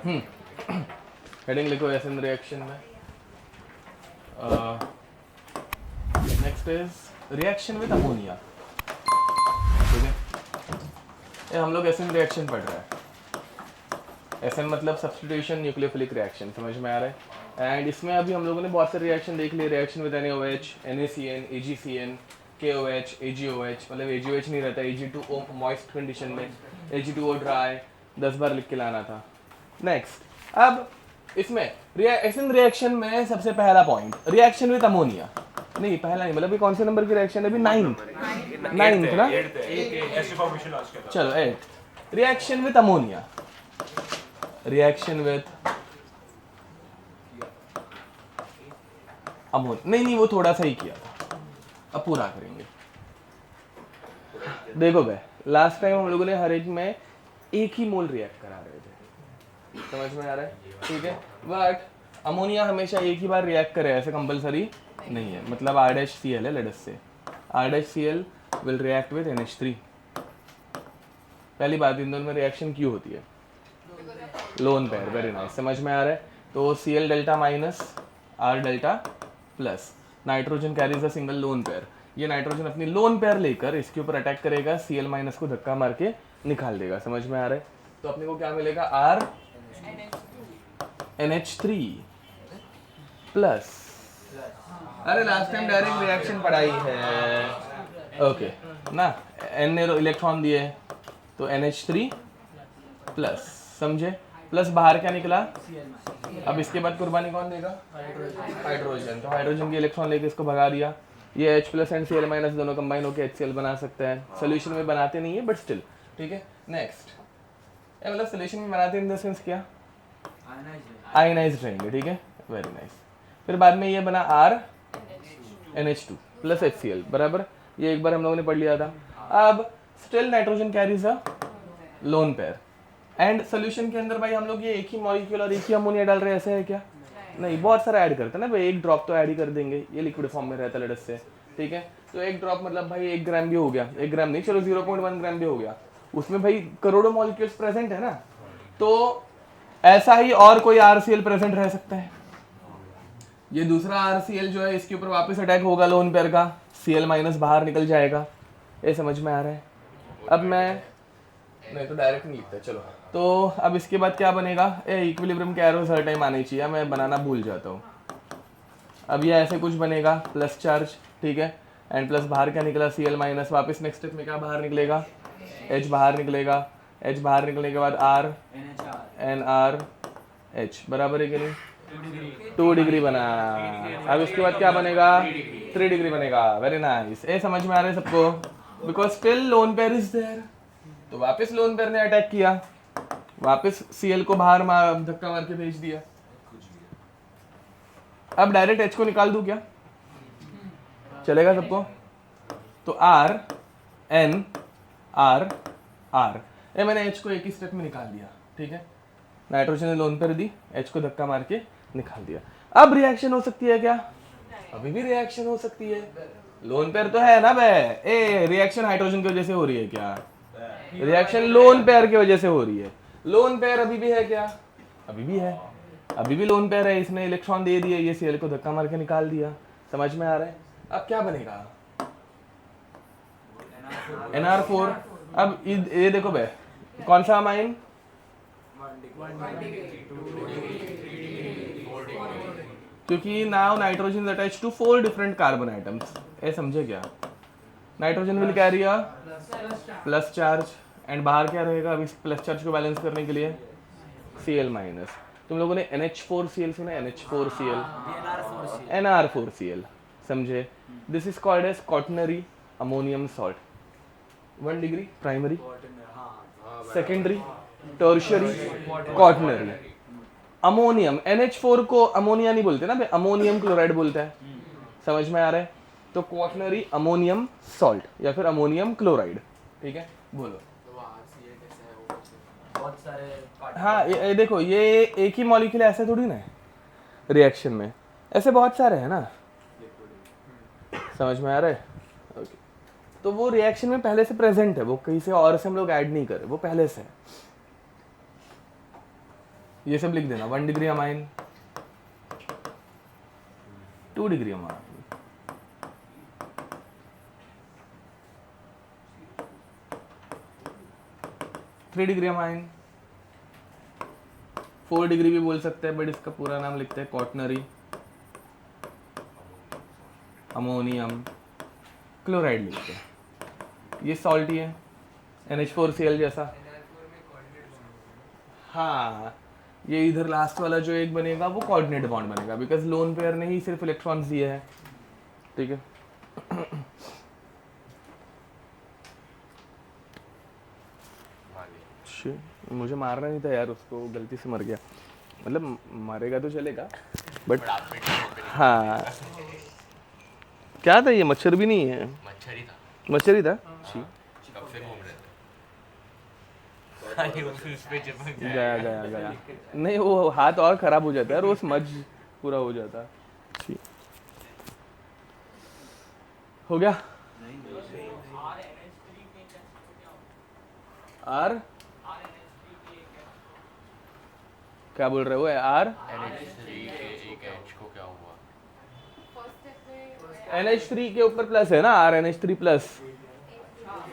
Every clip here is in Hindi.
हेडिंग लिखो एसिड रिएक्शन में। Next is reaction with ammonia. ठीक है, ये हम लोग एसिड रिएक्शन पढ़ रहे हैं। एसिड मतलब सब्स्टिट्यूशन न्यूक्लियोफिलिक रिएक्शन, समझ में आ रहा है। एंड इसमें अभी हम लोगों ने बहुत सारे रिएक्शन देख लिए। Reaction with NaOH, NaCN, AgCN, KOH, AgOH, मतलब AgOH नहीं रहता, Ag2O मॉइस्ट कंडीशन में, Ag2O ड्राई 10 बार लिख के लाना था। नेक्स्ट, अब इसमें एसिड रिएक्शन में सबसे पहला पॉइंट रिएक्शन विद अमोनिया। नहीं पहला नहीं, मतलब ये कौन से नंबर की रिएक्शन है अभी? नाइन्थ ना, चलो 8। Reaction with ammonia, reaction with ammonia, नहीं वो थोड़ा सा ही किया था, अब पूरा करेंगे। देखो भाई, लास्ट टाइम हम लोगों ने हर एक में एक ही मोल रिएक्ट करा रहे थे, समझ में आ रहा है? ठीक है, बट अमोनिया हमेशा एक ही बार रिएक्ट करे ऐसे कंपलसरी नहीं है। मतलब R-Cl है, लेट अस से R-Cl will react with NH3। पहली बात, इन दोनों में रिएक्शन क्यों होती है? लोन पेयर, वेरी नाइस, समझ में आ रहा है। तो Cl delta minus R delta plus, nitrogen carries a single lone pair. ये नाइट्रोजन अपनी लोन पेयर लेकर इसके ऊपर अटैक करेगा, Cl माइनस को धक्का मार के निकाल देगा, समझ में आ रहा है। तो अपने को क्या मिलेगा? R NH3 प्लस, अरे लास्ट टाइम डायरेक्ट रिएक्शन पढ़ाई है, ओके ना। N ने इलेक्ट्रॉन दिए तो NH3 प्लस, समझे? प्लस बाहर क्या निकला? अब इसके बाद कुर्बानी कौन देगा? हाइड्रोजन। तो हाइड्रोजन के इलेक्ट्रॉन लेके इसको भगा दिया। ये H plus and Cl minus दोनों कंबाइन होकर HCl बना सकते हैं। सोल्यूशन में बनाते नहीं है बट स्टिल, ठीक है। नेक्स्ट, मतलब सोल्यूशन में बनाते इन द सेंस क्या? आयनाइज्ड रहेंगे, ठीक है, वेरी नाइस। फिर बाद में ये बना R NH2 प्लस HCl बराबर, ये एक बार हम लोगों ने पढ़ लिया था। अब still nitrogen carries a lone pair and solution के अंदर भाई हम लोग ये एक ही मॉलिक्यूल और एक ही अमोनिया डाल रहे हैं, ऐसे है क्या? नहीं, बहुत सारा ऐड करते हैं ना भाई, एक ड्रॉप तो ऐड ही कर देंगे, ये लिक्विड फॉर्म में रहता है लड़स से, ठीक है। तो एक ड्रॉप मतलब भाई 1 ग्राम भी हो गया, 1 ग्राम नहीं, चलो 0.1 ग्राम भी हो गया, उसमें भाई करोड़ों मॉलिक्यूल्स प्रेजेंट है ना। तो ऐसा ही और कोई RCl प्रेजेंट रह सकता है। ये दूसरा RCl जो है इसके ऊपर वापस अटैक होगा लोन पेयर का, Cl माइनस बाहर निकल जाएगा, ये समझ में आ रहा है। अब मैं नहीं तो डायरेक्ट नहीं लिखता, चलो। तो अब इसके बाद क्या बनेगा? इक्विलिब्रियम के एरोस हर टाइम आने चाहिए, मैं बनाना भूल जाता हूँ। अब ये ऐसे कुछ बनेगा, प्लस चार्ज, ठीक है, एंड प्लस बाहर क्या निकला? Cl minus. वापस नेक्स्ट स्टेप में क्या बाहर निकलेगा? H बाहर निकलेगा। H बाहर निकलने के बाद R NR H बराबर है कि नहीं? 2 डिग्री बना। अब इसके बाद क्या बनेगा? 3 डिग्री बनेगा, वेरी नाइस। ये समझ में आ रहा है सबको? Because still lone pair is there. तो वापस लोन पेयर ने अटैक किया, वापस Cl को बाहर धक्का मार के भेज दिया। अब डायरेक्ट H को निकाल दूं क्या? चलेगा सबको? तो R N R R, ये मैंने H को एक ही स्टेप में निकाल दिया, ठीक है। नाइट्रोजन ने लोन पेयर दी, H को धक्का मार के निकाल दिया। अब रिएक्शन हो सकती है क्या? अभी भी रिएक्शन हो सकती है, लोन पेयर तो है ना बे। ए रिएक्शन हाइड्रोजन की वजह से हो रही है क्या? रिएक्शन लोन पेयर की वजह से हो रही है। लोन पेयर अभी भी है क्या? अभी भी है, अभी भी लोन पेयर है, इसने इलेक्ट्रॉन दे दिए, ये Cl को धक्का मार के निकाल दिया, समझ में आ रहा है? अब क्या बनेगा? NR4। अब ये देखो बे, कौन सा अमाइन? क्योंकि now nitrogen is attached to 4 different carbon items, ये समझे क्या? Nitrogen will carry a plus charge and बाहर क्या रहेगा? अभी प्लस चार्ज को बैलेंस करने के लिए Cl माइनस। तुम लोगों ने NH4Cl सुना? NH4Cl, NR4Cl, समझे? This is called as quaternary ammonium salt. 1 degree primary, secondary, tertiary, quaternary. Ammonium NH4 को अमोनिया नहीं बोलते ना, अमोनियम क्लोराइड बोलता है, समझ में आ रहा है? तो क्वाटर्नरी अमोनियम सॉल्ट या फिर अमोनियम क्लोराइड, ठीक है। बोलो। बहुत सारे हाँ ये देखो, ये एक ही मॉलिक्यूल ऐसे थोड़ी ना है, रिएक्शन में ऐसे बहुत सारे हैं ना, समझ में आ रहा है? ओके, तो वो रिएक्शन में पहले से प्रेजेंट है, वो कहीं से और से हम लोग ऐड नहीं कर रहे, वो पहले से है। ये सब लिख देना, 1 degree amine, 2 degree amine, 3 degree amine, 4 degree भी बोल सकते हैं, बट इसका पूरा नाम लिखते हैं क्वाटनरी अमोनियम क्लोराइड लिखते हैं। ये सॉल्टी है, NH4Cl जैसा। हाँ, ये इधर लास्ट वाला जो एक बनेगा वो कोऑर्डिनेट बॉन्ड बनेगा, बिकॉज लोन पेयर ने ही सिर्फ इलेक्ट्रॉन्स दिए हैं। ठीक है, मुझे मारना नहीं था यार, उसको गलती से मर गया, मतलब मारेगा तो चलेगा बट हाँ। क्या था ये? मच्छर भी नहीं है, मच्छर ही था। गया गया गया, नहीं वो हाथ और खराब हो जाता है, वो स्मज पूरा हो जाता। हो गया। आर क्या बोल रहे हो? आर NH3 के ऊपर प्लस है ना, आर NH3 प्लस,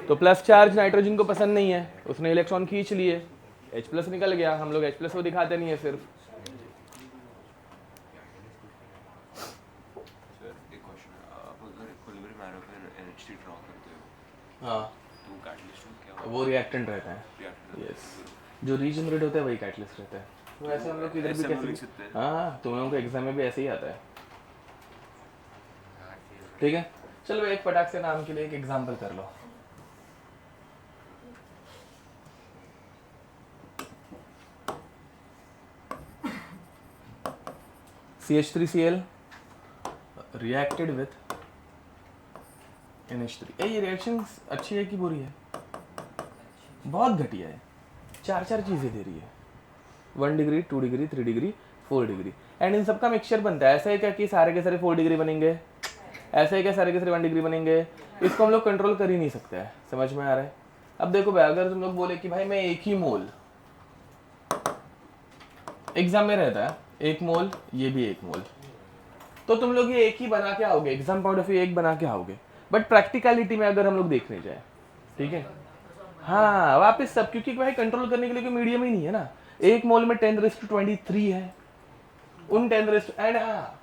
तो प्लस चार्ज नाइट्रोजन को पसंद नहीं है, उसने इलेक्ट्रॉन खींच लिए, H प्लस निकल गया। हम लोग H प्लस को दिखाते नहीं है सिर्फ। हाँ, वो रिएक्टेंट रहता है। यस, जो रीजनरेट होता है वही कैटलिस्ट रहता है। तो ऐसे हम लोग इधर भी कैसे, हाँ तुम लोगों को एग्जाम में भी ऐसे ही आता है। ठीक है, चलो एक फटाक से नाम के लिए एक एग्जांपल कर लो। CH3Cl reacted with NH3। ये रिएक्शन अच्छी है कि बुरी है? बहुत घटिया है, चार चीजें दे रही है, 1 degree, 2 degree, 3 degree, 4 degree, and in सबका मिक्सचर बनता है। ऐसा है क्या कि सारे के सारे 4 डिग्री बनेंगे? ऐसा है क्या सारे के सारे 1 डिग्री बनेंगे? इसको हम लोग कंट्रोल कर ही नहीं सकते हैं। समझ में आ रहा है? अब देखो भाई, अगर तुम लोग बोले कि भाई मैं 1 ही मोल, एग्जाम में रहता है 1 मोल, ये भी 1 मोल, तो तुम लोग ये 1 ही बना के आओगे, एग्जाम पॉइंट ऑफ व्यू 1 बना के आओगे। बट प्रैक्टिकलिटी में अगर हम लोग देखने जाए, ठीक है, हाँ वापस सब, क्योंकि भाई कंट्रोल करने के लिए कोई मीडियम ही नहीं है ना। 1 मोल में 10⁻23 है, उन 10 एंड हाँ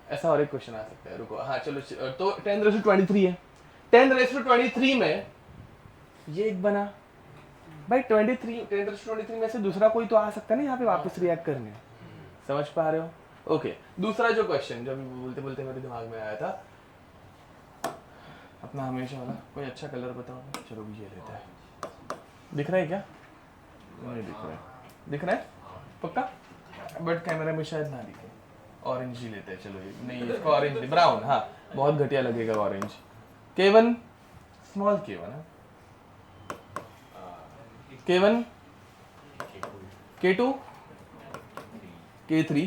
ऐसा और एक क्वेश्चन आ सकता है, रुको, हाँ चलो, तो 10⁻23 है, 10⁻23 में ये एक बना भाई, 10⁻23 में से दूसरा कोई तो आ सकता है ना यहाँ पे वापस रिएक्ट करने। समझ पा रहे हो? ओके, दूसरा जो क्वेश्चन जब बोलते बोलते मेरे दिमाग में आया था, अपना हमेशा वाला, कोई अच्छा कलर बताओ। चलो ये लेता है, दिख रहा है क्या? नहीं दिख रहा है, दिख रहा है पक्का, बट कैमरा में शायद ना दिखे। ऑरेंज ही लेते हैं, चलो ये नहीं, इसको ऑरेंज, ब्राउन, हाँ बहुत घटिया लगेगा ऑरेंज। K1 स्मॉल K1 है, K1, K2, K3,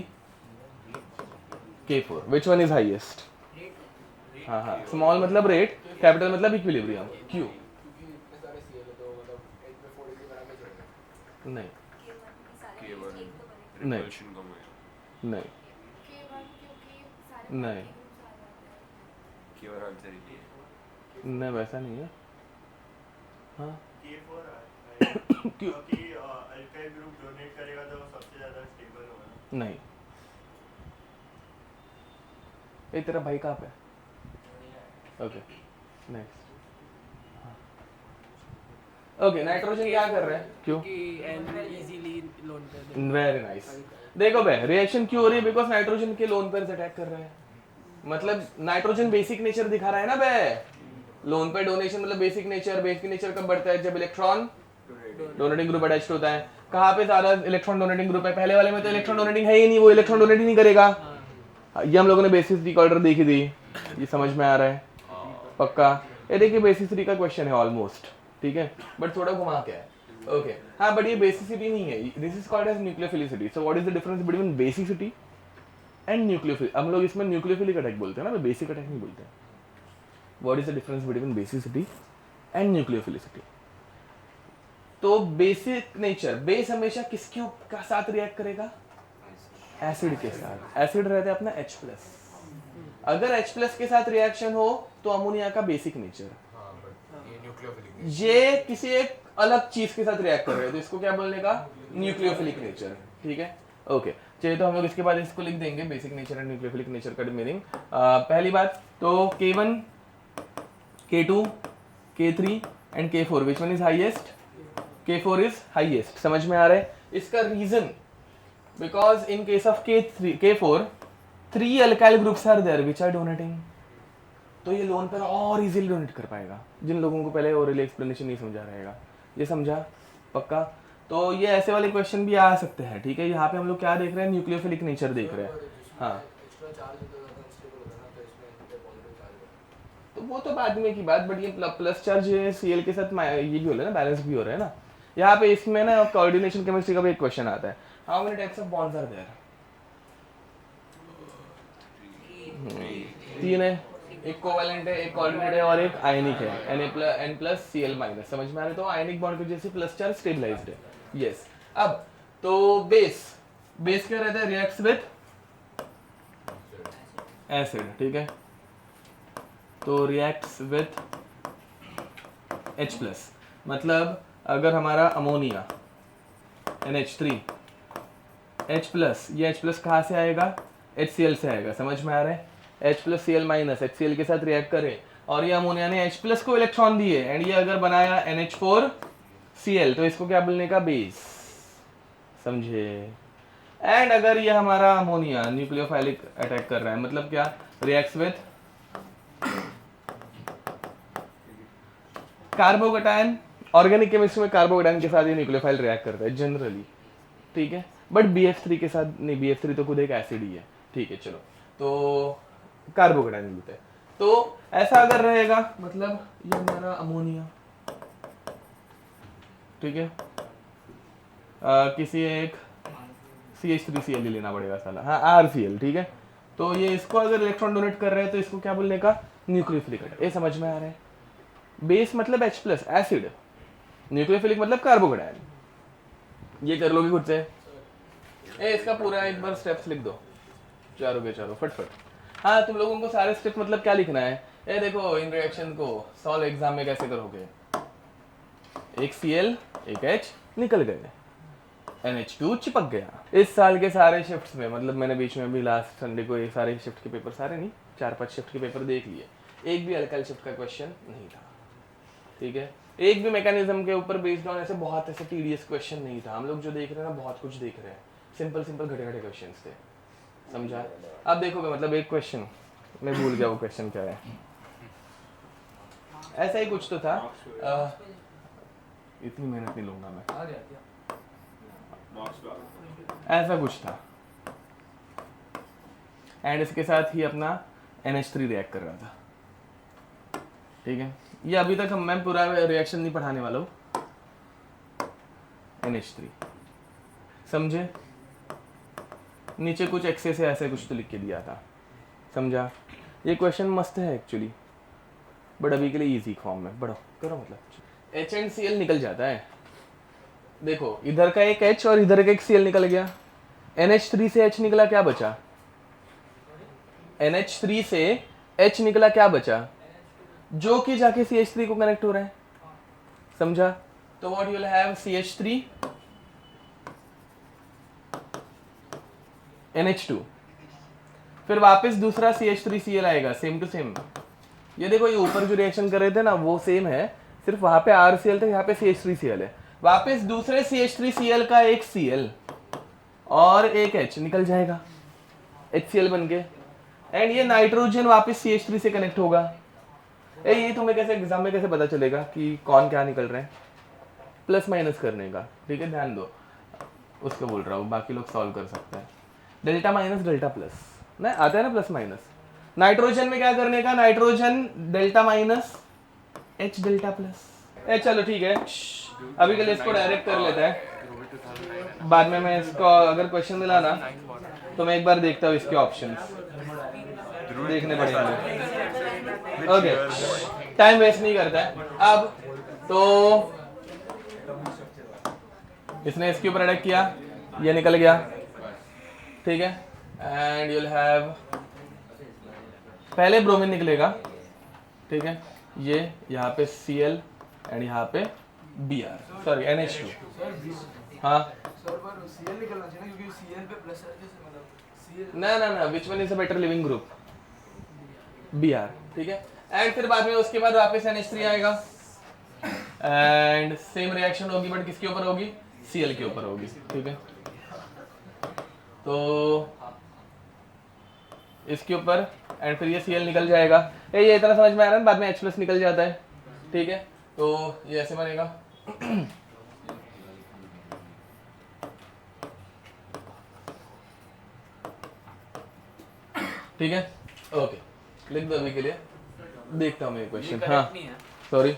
K4, which one is highest? हाँ हाँ, स्मॉल मतलब रेट, कैपिटल मतलब इक्विलिब्रियम, Q। नहीं नहीं नहीं नहीं नहीं, वैसा नहीं है। हाँ क्योंकि अल्काइल ग्रुप डोनेट करेगा तो सबसे ज्यादा स्टेबल होगा। नहीं, ये तेरा भाई कहाँ पे? Okay next. ओके, नाइट्रोजन क्या कर रहे हैं? क्यों? Very nice. देखो भाई, रिएक्शन क्यों हो रही है? बिकॉज नाइट्रोजन के लोन पेयर अटैक कर रहे हैं। मतलब नाइट्रोजन बेसिक नेचर दिखा रहा है ना बे, लोन पेयर डोनेशन मतलब बेसिक नेचर कब बढ़ता है? जब इलेक्ट्रॉन डोनेटिंग ग्रुप अटैच्ड होता है। कहाँ पे ज्यादा इलेक्ट्रॉन डोनेटिंग ग्रुप है? पहले वाले में तो इलेक्ट्रॉन डोनेटिंग है ही नहीं, वो इलेक्ट्रॉन डोनेट ही नहीं करेगा। ये हम लोगों ने बेसिस थ्री का ऑर्डर देखी थी, ये समझ में आ रहा है पक्का? ये देखिए बेसिस थ्री का क्वेश्चन है ऑलमोस्ट, ठीक है, बट थोड़ा घुमा के है। ओके हाँ, बट ये बेसिसिटी नहीं है, this is called as nucleophilicity. So what is the difference between basicity and nucleophilicity? हम लोग इसमें न्यूक्लियोफिलिक अटैक बोलते हैं ना, बेसिक अटैक नहीं बोलते हैं। What is the difference between basicity and nucleophilicity? तो बेसिक नेचर, बेस हमेशा किसके साथ रिएक्ट करेगा? एसिड के साथ। एसिड रहता है अपना H+। अगर H+ के साथ रिएक्शन हो तो अमोनिया का बेसिक नेचर। ये किसी एक अलग चीज के साथ रिएक्ट कर रहे हैं तो इसको क्या बोलने का? Nucleophilic nature. ठीक है, ओके। चलिए तो हम लोग इसके बाद इसको लिख देंगे, basic nature and nucleophilic nature का मीनिंग। पहली बात तो K1, K2, K3 and K4 which one is highest? K4 is highest. समझ में आ रहा है? इसका reason because in case of K4 3 alkyl groups are there which are donating. तो ये लोन पर और इजीली डोनेट कर पाएगा जिन लोगों को पहले ओरली एक्सप्लेनेशन नहीं समझा रहेगा। ये समझा? पक्का? तो ये ऐसे वाले क्वेश्चन भी आ सकते हैं। ठीक है, यहाँ पे हम लोग क्या देख रहे हैं? न्यूक्लियोफिलिक नेचर देख रहे हैं। हाँ, तो वो तो बाद में की बात, बट ये प्लस चार्ज Cl के साथ ये भी हो रहा है ना, बैलेंस भी हो रहा है ना। यहाँ पे इसमें ना कोऑर्डिनेशन केमिस्ट्री का भी एक क्वेश्चन आता है, how many types of bonds are there? 3 है, एक कोवैलेंट है, एक कोऑर्डिनेट है और एक आयनिक है, Na+N+Cl-। समझ में आ रहा है? तो आयनिक बॉन्ड की वजह से प्लस चार्ज स्टेबलाइज्ड है। यस। अब तो बेस क्या रहता है? Reacts with acid. ठीक है, तो रिएक्ट्स विद H+। मतलब अगर हमारा अमोनिया NH3 H+, ये H+ कहाँ से आएगा? HCl से आएगा। समझ में आ रहा है? H+Cl- HCl के साथ रिएक्ट करे और ये अमोनिया ने H+ को इलेक्ट्रॉन दिए एंड ये अगर बनाया NH4Cl तो इसको क्या बोलने का? बेस। समझे? एंड अगर ये हमारा अमोनिया न्यूक्लियोफाइलिक अटैक कर रहा है, मतलब क्या? Reacts with carbocation. Organic chemistry में कार्बोकैटायन के साथ ये न्यूक्लियोफाइल रिएक्ट करता है जनरली। ठीक है, बट BF3 के साथ नहीं, BF3 तो खुद एक एसिड ही है। ठीक है, चलो तो कार्बोकैटायन लेते हैं। तो ऐसा अगर रहेगा मतलब ये हमारा अमोनिया, ठीक है, किसी एक CH3Cl लेना पड़ेगा साला, हाँ RCl। ठीक है, तो ये इसको अगर इलेक्ट्रॉन डोनेट कर रहे हैं तो इसको क्या बोलने का? Nucleophilic attack. ये समझ में आ रहा है? बेस मतलब H+, एसिड। न्यूक्लियोफिलिक मतलब कार्बोकैटायन। ये कर लोगे खुद से? इसका पूरा एक बार स्टेप्स लिख दो, चारों के चारों फटफट। हाँ, तुम लोगों को सारे स्टेप मतलब क्या लिखना है? ये देखो, इन रिएक्शन को सॉल्व एग्जाम में कैसे करोगे? एक Cl, एक H निकल गए, NH2 चिपक गया। इस साल के सारे शिफ्ट्स में, मतलब मैंने बीच में भी लास्ट संडे को ये सारे शिफ्ट के पेपर, सारे नहीं 4-5 शिफ्ट के पेपर देख लिए, एक भी अल्काइल शिफ्ट का क्वेश्चन नहीं था। ठीक है, एक भी मैकेनिज्म के ऊपर बेस्ड ऑन ऐसे बहुत ऐसे टीडीएस क्वेश्चन नहीं था। हम लोग जो देख रहे हैं ना, बहुत कुछ देख रहे हैं, सिंपल घटे क्वेश्चंस थे। समझा? अब देखोगे मतलब एक क्वेश्चन मैं भूल गया वो क्वेश्चन क्या है, ऐसा ही कुछ तो था। इतनी मेहनत नहीं लूंगा मैं, ऐसा कुछ था एंड इसके साथ ही अपना NH3 रिएक्ट कर रहा था। ठीक है, ये अभी तक मैं पूरा रिएक्शन नहीं पढ़ाने वाला हूँ। NH3 समझे? नीचे कुछ एक्सेस है ऐसे कुछ तो लिख के दिया था। समझा? ये क्वेश्चन मस्त है एक्चुअली, बट अभी के लिए इजी फॉर्म में बढ़ो करो। मतलब H एंड Cl निकल जाता है। देखो, इधर का एक H और इधर का एक Cl निकल गया। NH3 से H निकला, क्या बचा? NH3 से H निकला, क्या बचा? जो कि जाके CH3 को कनेक्ट हो रहा है। समझा? तो what you will have? CH3 NH2, फिर वापस दूसरा CH3Cl आएगा, सेम टू सेम। ये देखो, ये ऊपर जो रिएक्शन कर रहे थे ना वो सेम है, सिर्फ वहां पे RCl था, यहाँ पे CH3Cl है। वापस दूसरे CH3Cl का एक Cl और एक H निकल जाएगा, HCl बन के, एंड ये नाइट्रोजन वापस CH3 से कनेक्ट होगा। ये तुम्हें कैसे एग्जाम में कैसे पता चलेगा कि कौन क्या निकल रहे हैं? प्लस माइनस करने का। ठीक है, ध्यान दो, उसको बोल रहा हूँ, बाकी लोग सॉल्व कर सकते हैं। डेल्टा माइनस डेल्टा प्लस ना आता है ना, प्लस माइनस। नाइट्रोजन में क्या करने का? Nitrogen delta minus H delta plus. चलो ठीक है, अभी के लिए इसको डायरेक्ट कर लेता है, बाद में मैं इसको अगर क्वेश्चन मिला ना तो मैं एक बार देखता हूँ इसके ऑप्शंस देखने पड़ेंगे। ओके, टाइम वेस्ट नहीं करता है। अब तो इसने इसके ऊपर अटैक किया, ये निकल गया, ठीक है। एंड यूल हैव, पहले ब्रोमीन निकलेगा, ठीक है, ये यहाँ पे Cl एंड यहाँ पे Br, सॉरी NH2। हाँ Cl निकलना चाहिए ना, क्योंकि Cl पे प्लस है, जैसे मतलब Cl ना, विच one is a better leaving group? Br, ठीक है। एंड फिर बाद में उसके बाद वापस NH3 आएगा एंड सेम रिएक्शन होगी, बट किसके ऊपर होगी? Cl के ऊपर होगी, ठीक है। तो इसके ऊपर एंड फिर ये Cl निकल जाएगा, ये इतना समझ में आ रहा है, बाद में H+ निकल जाता है, ठीक है। तो ये ऐसे बनेगा ठीक है, ओके, लिख दो अभी के लिए, देखता हूँ मैं क्वेश्चन। हाँ सॉरी,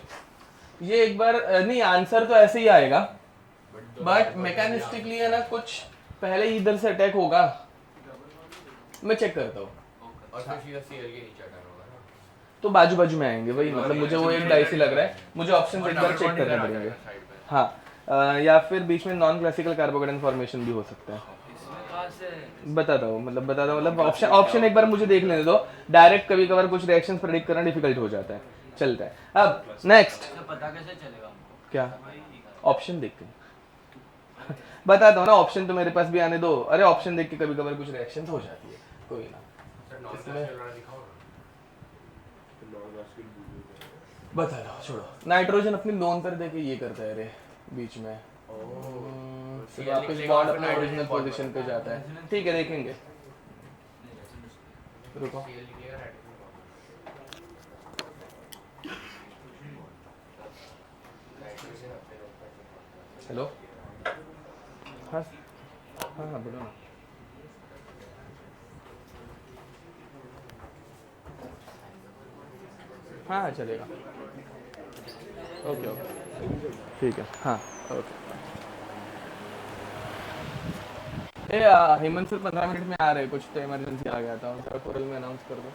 ये एक बार नहीं, आंसर तो ऐसे ही आएगा, बट मैकेनिस्टिकली है ना, कुछ पहले ही इधर से अटैक होगा, मैं चेक करता हूँ। और फिर सीधा Cl के नीचे अटैक होगा ना, तो बाजू बाजू में आएंगे वही, मतलब मुझे वो एक डाइसी लग रहा है, मुझे ऑप्शन एक बार चेक करने पड़ेंगे। हाँ या फिर बीच में नॉन क्लासिकल कार्बोकेटाइन फॉर्मेशन भी हो सकता है, बताता हूँ, मतलब ऑप्शन एक बार मुझे देख लेने दो, डायरेक्ट कभी कभार कुछ रिएक्शंस प्रेडिक्ट करना डिफिकल्ट हो जाता है, चलता है। अब नेक्स्ट पता कैसे चलेगा? क्या ऑप्शन देख के बताता हूँ ना, ऑप्शन तो मेरे पास भी आने दो, अरे ऑप्शन देख के कभी कभार कुछ रिएक्शंस हो जाती है, कोई ना। बता दो, छोड़ो, नाइट्रोजन अपनी लोन पर देके ये करता है रे बीच में, फिर वापस बॉन्ड अपने ओरिजिनल पोजीशन पे जाता है, ठीक है, देखेंगे, रुको। हेलो, हाँ हाँ बोलो ना। हाँ चलेगा, ओके ओके ठीक है, हाँ ओके। हेमंत सर 15 मिनट में आ रहे हैं, कुछ तो इमरजेंसी आ गया था, उनका कोरल में अनाउंस कर दो।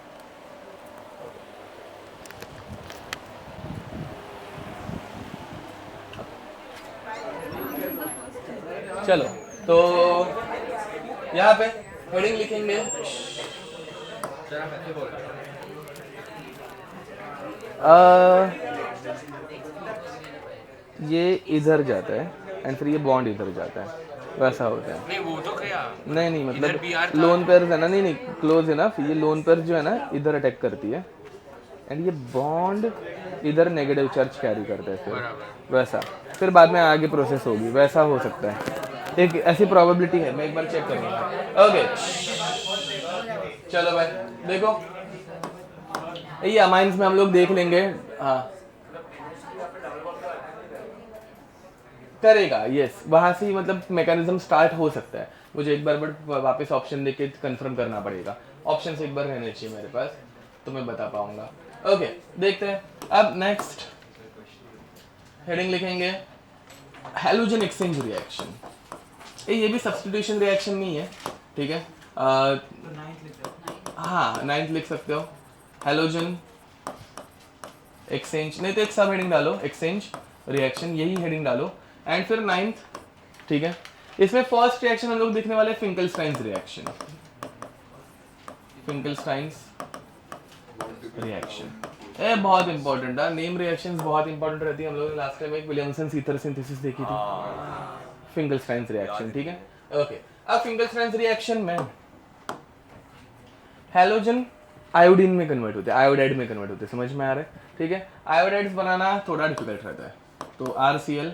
चलो, तो यहाँ पे हेडिंग लिखेंगे, ये इधर जाता है एंड फिर ये बॉन्ड इधर जाता है, वैसा होता है। नहीं वो तो क्या, नहीं मतलब लोन पेयर्स है ना, नहीं क्लोज है ना, ये लोन पेयर जो है ना इधर अटैक करती है एंड ये बॉन्ड इधर नेगेटिव चार्ज कैरी करता है, फिर वैसा, फिर बाद में आगे प्रोसेस होगी, वैसा हो सकता है, एक ऐसी प्रोबेबिलिटी है, मैं एक बार चेक करूंगा। ओके चलो भाई देखो, ये अमाइंस में हम लोग देख लेंगे, हाँ करेगा, यस, वहां से ही मतलब मैकेनिज्म स्टार्ट हो सकता है, मुझे एक बार बट वापस ऑप्शन देके कंफर्म करना पड़ेगा, ऑप्शन से एक बार रहने चाहिए मेरे पास, तो मैं बता पाऊंगा। ओके देखते हैं, अब नेक्स्ट हेडिंग लिखेंगे हैलोजन एक्सचेंज रिएक्शन, ये भी सब्स्टिट्यूशन रिएक्शन नहीं है, ठीक है, हाँ 9th लिख सकते हो, हैलोजन एक्सचेंज, नहीं तो एक सब हेडिंग डालो, एक्सचेंज रिएक्शन, यही हेडिंग डालो एंड फिर 9th, ठीक है। इसमें फर्स्ट रिएक्शन हम लोग देखने वाले फिंकलस्टाइन्स रिएक्शन, फिंकलस्टाइन्स रिएक्शन, ये बहुत इंपॉर्टेंट है, नेम रिएक्शंस बहुत इंपॉर्टेंट रहती है, हम लोगों ने लास्ट टाइम एक विलियमसन ईथर सिंथेसिस देखी थी, फिंकलस्टाइन्स रिएक्शन, ठीक है, ओके। अब फिंकलस्टाइन्स रिएक्शन में हैलोजन आयोडीन में कन्वर्ट होते हैं, आयोडाइड में कन्वर्ट होते हैं, समझ में आ रहा है, ठीक है। आयोडाइड्स बनाना थोड़ा डिफिकल्ट रहता है, तो RCl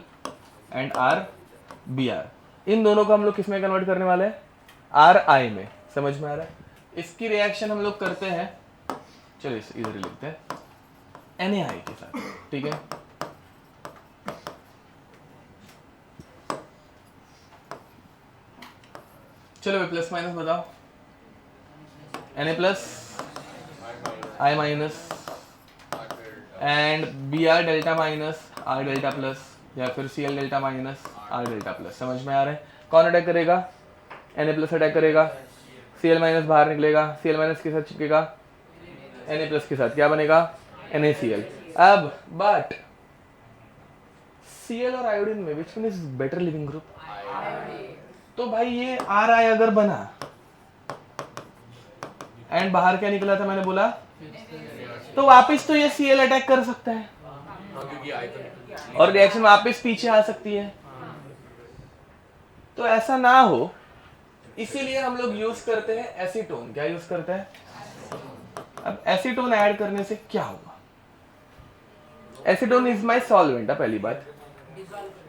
एंड RBr, इन दोनों को हम लोग किस में कन्वर्ट करने वाले हैं? RI में, समझ में आ रहा है। इसकी रिएक्शन हम लोग करते हैं, चलिए इधर ही लिखते हैं, NaI के साथ, ठीक है। चलो भाई प्लस माइनस बताओ, Na plus I minus and Br delta minus R delta plus, या फिर Cl delta minus R delta plus, समझ में आ रहा है। कौन अटैक करेगा? Na प्लस अटैक करेगा, Cl माइनस बाहर निकलेगा, Cl माइनस के साथ चिपकेगा Na प्लस के साथ, क्या बनेगा? NaCl। अब बट Cl और आयोडीन में विच one is better living group? तो भाई ये Ri अगर बना एंड बाहर क्या निकला था मैंने बोला, तो वापस तो ये Cl अटैक कर सकता है क्योंकि आयतन और रिएक्शन वापस पीछे आ सकती है। तो ऐसा ना हो इसीलिए हम लोग यूज करते हैं एसीटोन। क्या यूज करते हैं? अब एसीटोन ऐड करने से क्या होगा? एसीटोन इज माय सॉल्वेंट है पहली बात,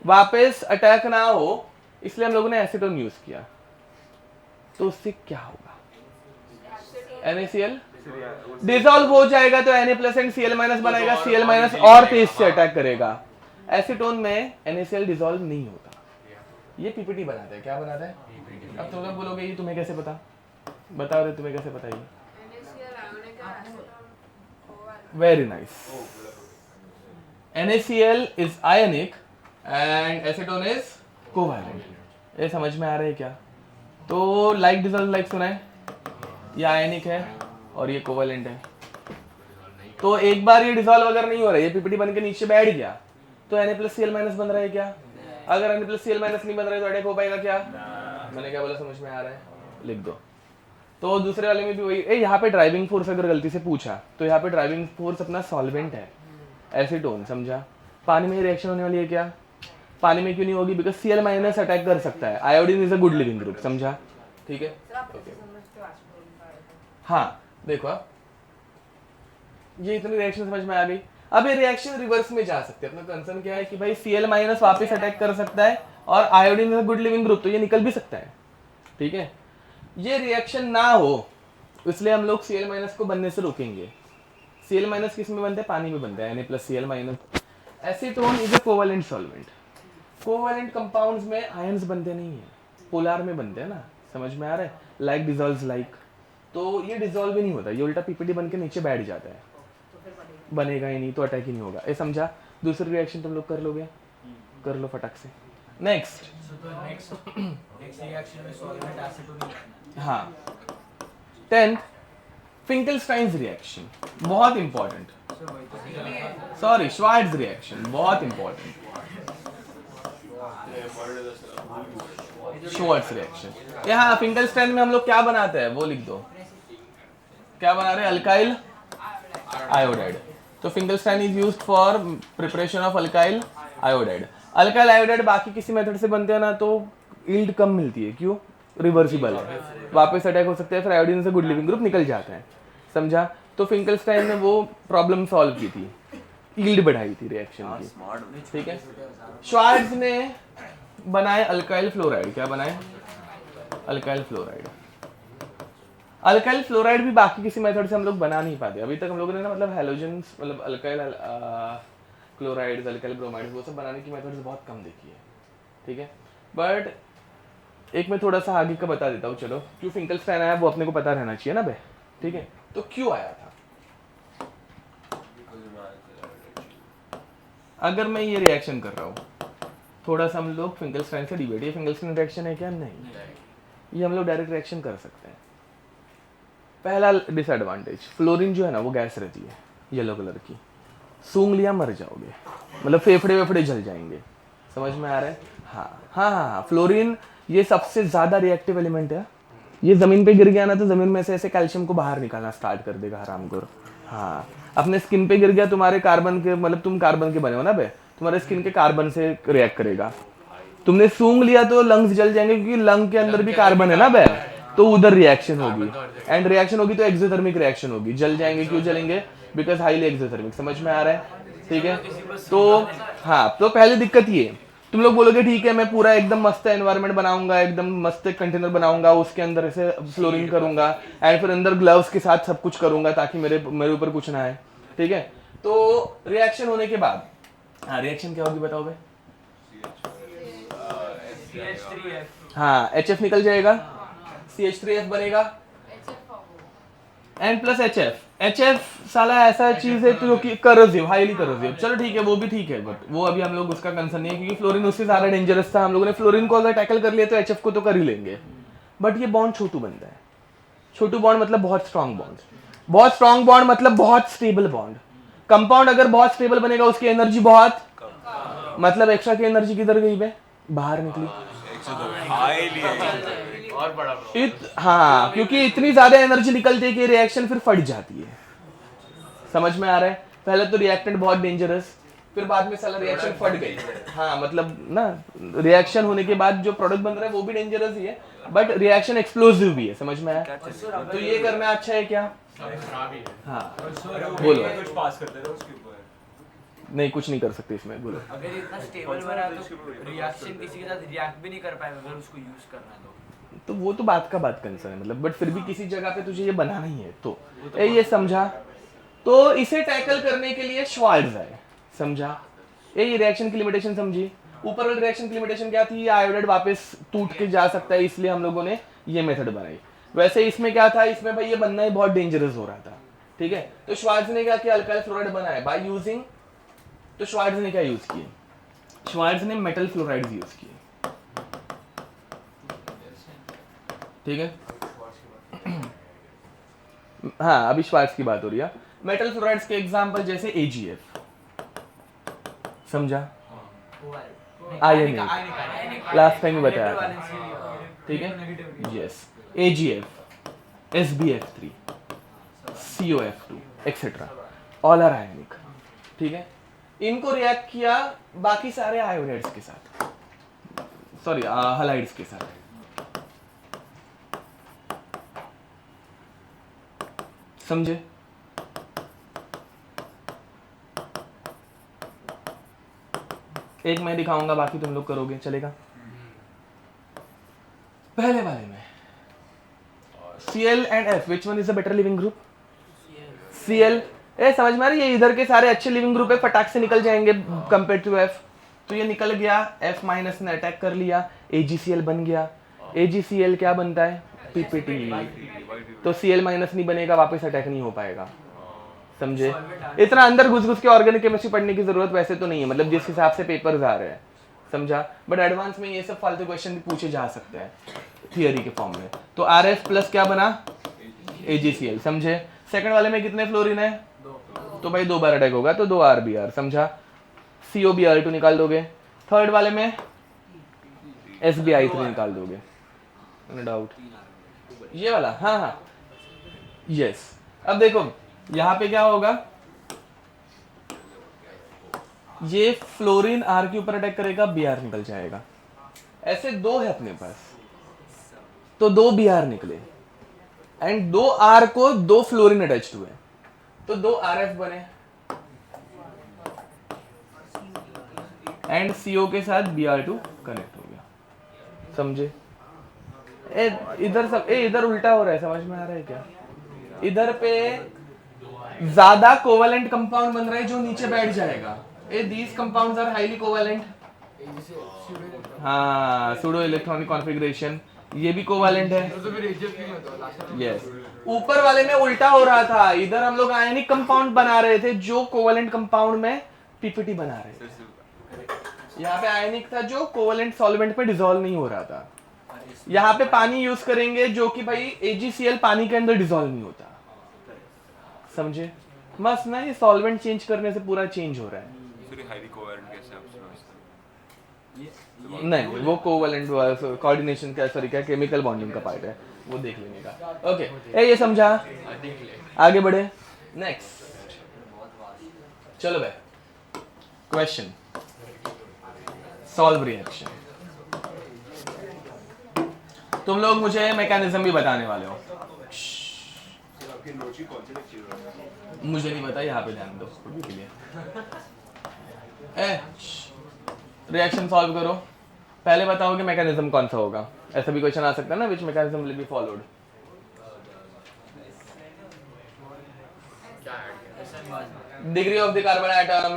वापस अटैक ना हो इसलिए हम लोगों ने एसीटोन यूज किया। तो उससे क्या होगा? NaCl डिसॉल्व हो जाएगा तो Na plus and Cl minus बनाएगा, Cl माइनस और तेज से अटैक करेगा। एसीटोन में NaCl डिसॉल्व नहीं होता, ये पीपीटी बनाता है। क्या बनाता है? अब तुम लोग बोलोगे ये तुम्हें कैसे पता? बताओ रे तुम्हें कैसे पता? ये very nice. NaCl is ionic and acetone is covalent. ये समझ में आ रहा है क्या? तो लाइक डिसॉल्व लाइक सुना है, ये आयनिक है और ये कोवैलेंट है। तो एक बार ये डिसॉल्व अगर नहीं हो रहा है, ये पीपीटी बन के नीचे बैठ गया तो Na प्लस Cl माइनस बन रहा है क्या? अगर Na प्लस Cl माइनस नहीं बन रहा है तो अटैक हो पाएगा क्या? मैंने क्या बोला समझ में आ रहा है? लिख दो। तो दूसरे वाले में भी वही। यहाँ पे ड्राइविंग फोर्स अगर गलती से पूछा तो यहाँ पे ड्राइविंग फोर्स अपना सॉल्वेंट है एसीटोन, समझा? पानी में रिएक्शन होने वाली है क्या? पानी में क्यों नहीं होगी? बिकॉज Cl माइनस अटैक कर सकता है। Iodine is a good leaving group, समझा? ठीक है, हाँ देखो आप ये इतनी रिएक्शन समझ में आ गई। अब ये रिएक्शन रिवर्स में जा सकती है। अपना कंसर्न क्या है कि भाई Cl माइनस वापस अटैक कर सकता है और iodine is a good living group, तो ये निकल भी सकता है। ठीक है, ये रिएक्शन ना हो इसलिए हम लोग Cl माइनस को बनने से रोकेंगे। Cl माइनस किस में बनता है? पानी में बनता है, Na plus Cl minus. Acetone is a covalent solvent. Covalent compounds में आयंस बनते नहीं है, पोलर में बनते हैं ना, समझ में आ रहा है? Like dissolves like. तो ये डिसॉल्व ही नहीं होता, ये उल्टा पीपीटी बन के नीचे बैठ जाता है, बनेगा ही नहीं तो अटैक ही नहीं होगा। ये समझा? दूसरी रिएक्शन तुम लोग कर लोगे? कर लो फटाक से। नेक्स्ट नेक्स्ट रिएक्शन में सॉल्वेंट एसीटोन। हाँ, 10th फिंकलस्टाइन्स रिएक्शन, बहुत इंपॉर्टेंट। सॉरी, श्वार्ट्ज रिएक्शन, बहुत इंपॉर्टेंट। श्वार्ट्ज रिएक्शन, यहाँ फिंकलस्टाइन में हम लोग क्या बनाते हैं वो लिख दो। क्या बना रहे हैं? Alkyl iodide. तो Finkelstein is used for preparation of alkyl iodide. Alkyl iodide बाकी किसी मेथड से बनते हैं ना तो यील्ड कम मिलती है। क्यों? रिवर्सिबल है, वापस अटैक हो सकते हैं, फिर आयोडीन से गुड लिविंग ग्रुप निकल जाता है, समझा? तो फिंकलस्टाइन ने वो प्रॉब्लम सॉल्व की थी, यील्ड बढ़ाई थी रिएक्शन की। ठीक है, श्वार्ट्ज ने बनाए अल्काइल फ्लोराइड। क्या बनाए? Alkyl fluoride. अल्काइल फ्लोराइड भी बाकी किसी मेथड से हम लोग बना नहीं पाते अभी तक। हम लोगों ने ना मतलब हैलोजेंस, मतलब अल्काइल क्लोराइड्स, अल्काइल ब्रोमाइड्स, वो सब बनाने की मेथड्स बहुत कम देखी है। ठीक है, बट एक मैं थोड़ा सा आगे का बता देता हूँ। चलो, क्यों फिंकलस्टाइन आया वो अपने को पता रहना चाहिए ना बे। ठीक है, तो क्यों आया था? अगर मैं ये रिएक्शन कर रहा हूँ, थोड़ा सा हम लोग फिंकलस्टाइन से डिबेट, ये फिंकलस्टाइन रिएक्शन है क्या? नहीं, ये हम लोग डायरेक्ट रिएक्शन कर सकते हैं। पहला डिसएडवांटेज, फ्लोरीन जो है ना वो गैस रहती है येलो कलर की, सूंघ लिया मर जाओगे, मतलब फेफड़े वेफड़े जल जाएंगे, समझ में आ रहा है? हाँ, फ्लोरीन ये सबसे ज्यादा रिएक्टिव एलिमेंट है। ये जमीन पे गिर गया ना तो जमीन में से ऐसे कैल्शियम को बाहर निकालना स्टार्ट कर देगा हरामखोर। हाँ, अपने स्किन पे गिर गया, तुम्हारे कार्बन के, मतलब तुम कार्बन के बने हो ना बे, तुम्हारे स्किन के कार्बन से रिएक्ट करेगा। तुमने सूंघ लिया तो लंग्स जल जाएंगे क्योंकि लंग के अंदर भी कार्बन है ना बे, तो उधर रिएक्शन होगी, एंड रिएक्शन होगी तो एक्सोथर्मिक रिएक्शन होगी, जल जाएंगे। क्यों जलेंगे? Because highly exothermic. समझ में आ रहा है? ठीक है, तो हाँ, तो पहली दिक्कत ये, तुम लोग बोलोगे ठीक है मैं पूरा एकदम मस्त एनवायरनमेंट बनाऊंगा, एकदम मस्त कंटेनर बनाऊंगा, उसके अंदर ऐसे फ्लोरिंग करूंगा एंड फिर अंदर ग्लव्स के साथ सब कुछ करूंगा ताकि मेरे ऊपर कुछ ना आए। ठीक है, तो रिएक्शन होने के बाद, हाँ रिएक्शन क्या होगी बताओ भाई? हाँ, HF निकल जाएगा, CH3F बनेगा, N प्लस HF साला ऐसा चीज है जो कि करोसिव, हाईली करोसिव। चलो ठीक है, वो भी ठीक है, बट वो अभी हम लोग उसका कंसर्न नहीं है क्योंकि फ्लोरीन उससे ज्यादा डेंजरस था। हम लोगों ने फ्लोरीन को अगर टैकल कर लिया तो HF को तो कर ही लेंगे, बट ये बॉन्ड छोटू बनता है। छोटू बॉन्ड मतलब बहुत स्ट्रॉन्ग बॉन्ड, बहुत स्ट्रॉन्ग बॉन्ड मतलब बहुत स्टेबल बॉन्ड। कंपाउंड अगर बहुत स्टेबल बनेगा उसकी एनर्जी बहुत, मतलब एक्स्ट्रा की एनर्जी किधर गई बे, बाहर निकली। और बड़ा problem। हाँ, क्योंकि इतनी ज्यादा एनर्जी निकलती है कि रिएक्शन फिर फट जाती है। समझ में आ रहा है? पहले तो रिएक्टेंट बहुत डेंजरस, फिर बाद में साला रिएक्शन फट गई। हाँ मतलब ना, रिएक्शन होने के बाद जो प्रोडक्ट बन रहा है वो भी डेंजरस ही है, बट रिएक्शन एक्सप्लोसिव भी है। समझ में आया? तो ये करना अच्छा है क्या? हाँ बोलो। कुछ पास करते रहो उसके ऊपर। नहीं कुछ नहीं कर सकते इसमें, बोलो। अगर इतना स्टेबल बना तो रिएक्शन किसी के साथ रिएक्ट भी नहीं कर पाएगा अगर उसको यूज करना है तो वो तो बात का बात कंसर्न है, मतलब बट फिर भी किसी जगह पे तुझे ये बनाना ही है तो ये समझा। तो इसे टैकल करने के लिए श्वार्ट्ज है, समझा? ये रिएक्शन की लिमिटेशन समझी। ऊपर वाली रिएक्शन की लिमिटेशन क्या थी? आयोडाइड वापस टूट के जा सकता है, इसलिए हम लोगों ने ये मेथड बनाई। वैसे इसमें क्या था, इसमें भाई ये बनना ही बहुत डेंजरस हो रहा था, ठीक है? तो श्वार्ट्ज ने क्या किया, अल्काइल फ्लोराइड बनाया बाय यूजिंग, तो श्वार्ट्ज ने क्या यूज किए? श्वार्ट्ज ने मेटल फ्लोराइड्स यूज किए, ठीक है? हाँ अभी श्वार्ट्ज की बात हो रही है। मेटल फ्लोराइड्स के एग्जांपल जैसे AgF, समझा? आयनिक, लास्ट टाइम बताया था, ठीक है? Yes, AgF, SbF3, COF2 etcetera, all are ionic, ठीक है? इनको रिएक्ट किया बाकी सारे आयोडाइड्स के साथ, सॉरी हलाइड्स के साथ। समझे? एक मैं दिखाऊंगा, बाकी तुम लोग करोगे, चलेगा? पहले वाले में Cl and F, which one is a better living group? Cl। समझ में आ रही है? ये इधर के सारे अच्छे लिविंग ग्रुप है, फटाक से निकल जाएंगे कंपेयर टू F। तो ये निकल गया, F माइनस ने अटैक कर लिया, AgCl बन गया। AgCl क्या बनता है? PPT। तो Cl माइनस नहीं बनेगा, वापस अटैक नहीं हो पाएगा, समझे? इतना अंदर घुस के ऑर्गेनिक केमिस्ट्री पढ़ने की जरूरत वैसे तो नहीं है, मतलब जिस हिसाब से पेपर्स आ रहे हैं, समझा? बट एडवांस में ये सब फालतू क्वेश्चन भी पूछे जा सकते हैं थियरी के फॉर्म में। तो RF प्लस क्या बना? AgCl, समझे? सेकंड वाले में कितने फ्लोरीन है? तो भाई 2 बार अटैक होगा तो 2 RBr, समझा? COBr2 निकाल दोगे। थर्ड वाले में SbI3 निकाल दोगे, नो डाउट। ये वाला, हाँ हाँ यस। अब देखो यहाँ पे क्या होगा, ये फ्लोरीन R के ऊपर अटैक करेगा, Br निकल जाएगा। ऐसे 2 है अपने पास, तो 2 Br निकले एंड 2 R को 2 फ्लोरीन अटैच्ड हुए, तो 2 RF बने एंड CO के साथ Br2 कनेक्ट हो गया, समझे? इधर सब इधर उल्टा हो रहा है, समझ में आ रहा है क्या? इधर पे ज्यादा कोवेलेंट कंपाउंड बन रहा है जो नीचे बैठ जाएगा। These compounds are highly covalent, हाँ, सूडो इलेक्ट्रॉनिक कॉन्फ़िगरेशन, ये भी कोवेलेंट है। यस, ऊपर वाले में उल्टा हो रहा था, इधर हम लोग आयनिक कंपाउंड बना रहे थे जो कोवेलेंट कंपाउंड में पीपीटी बना रहे थे। यहाँ पे आयनिक था जो कोवेलेंट सॉल्वेंट में डिसॉल्व नहीं हो रहा था। यहाँ पे पानी यूज करेंगे जो कि भाई AgCl पानी के अंदर डिसॉल्व नहीं होता, समझे? मस्त ना, ये सॉल्वेंट चेंज करने से पूरा चेंज हो रहा है। नहीं, वो कोवेलेंट कोऑर्डिनेशन का, सॉरी क्या, केमिकल बॉन्डिंग का पार्ट है, वो देख लेने का। ओके, ये समझा? आगे बढ़े, नेक्स्ट। चलो भाई, क्वेश्चन, सॉल्व रिएक्शन। तुम लोग मुझे मैकेनिज्म भी बताने वाले हो। मुझे नहीं पता, यहाँ पे ध्यान दो के लिए। रिएक्शन सॉल्व करो, पहले बताओ कि मैकेनिज्म कौन सा होगा। ऐसा भी क्वेश्चन आ सकता है ना, which mechanism will be followed. Degree of the carbon atom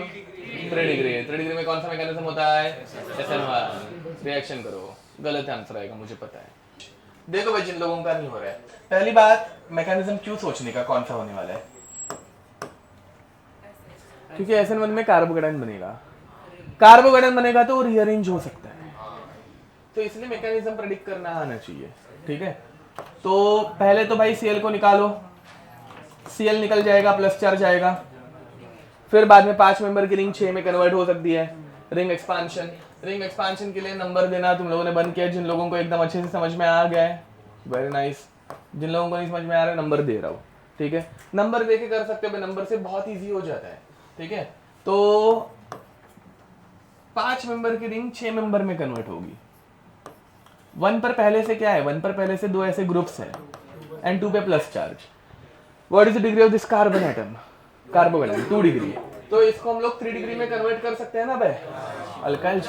3 degree. 3 degree में कौन सा मैकेनिज्म होता है? SN1। रिएक्शन करो, गलत आंसर आएगा, मुझे पता है। देखो भाई, जिन लोगों का नहीं हो रहा है, पहली बात, मैकेनिज्म क्यों सोचने का कौन सा होने वाला है? क्योंकि SN1 में कार्बोकेटाइन बनेगा, कार्बोकेटाइन बनेगा तो रीअरेंज हो सकता है, तो इसलिए मैकेनिज्म प्रेडिक्ट करना आना चाहिए, ठीक है? तो पहले तो भाई Cl को निकालो, Cl निकल जाएगा, प्लस चार्ज आएगा, फिर बाद में 5 मेंबर की रिंग 6 में कन्वर्ट हो सकती है, रिंग एक्सपांशन के लिए नंबर देना तुम लोगों ने बंद किया, जिन लोगों को एकदम अच्छे से समझ में आ गया है वेरी नाइस, जिन लोगों को नहीं समझ में आ रहा है नंबर दे रहा हूँ, ठीक है। नंबर दे के कर सकते हो, नंबर से बहुत इजी हो जाता है, ठीक है। तो 5 मेंबर की रिंग 6 मेंबर में कन्वर्ट होगी। 1 पर पहले से क्या है, 1 पर पहले से 2 ऐसे ग्रुप्स हैं एंड 2 पे plus charge. What is the degree of this carbon atom, carbon 2 degree, तो इसको हम लोग 3 डिग्री में कन्वर्ट कर सकते हैं ना भाई, अल्काइल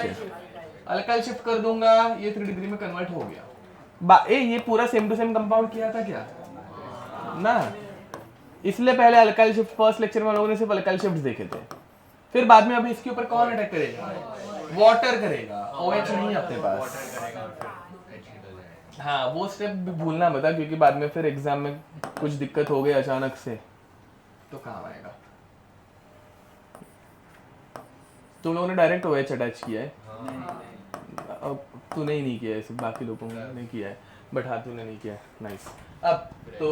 शिफ्ट कर दूंगा, ये 3 डिग्री में कन्वर्ट हो गया। ये पूरा सेम टू सेम कंपाउंड किया था क्या ना, इसलिए पहले अल्काइल शिफ्ट, फर्स्ट लेक्चर में हम लोगों ने सिर्फ अल्काइल शिफ्ट देखे थे, फिर बाद में अभी इसके ऊपर कौन अटैक करेगा, वाटर करेगा, OH नहीं है अपने पास। हाँ वो स्टेप भी भूलना बता, क्योंकि बाद में फिर एग्जाम में कुछ दिक्कत हो गई अचानक से तो काम आएगा। तुम लोगों ने डायरेक्ट OH अटैच किया है, अब तूने ही नहीं किया है, सिर्फ बाकी लोगों ने किया है, बट हाँ तूने नहीं किया है, नाइस। अब तो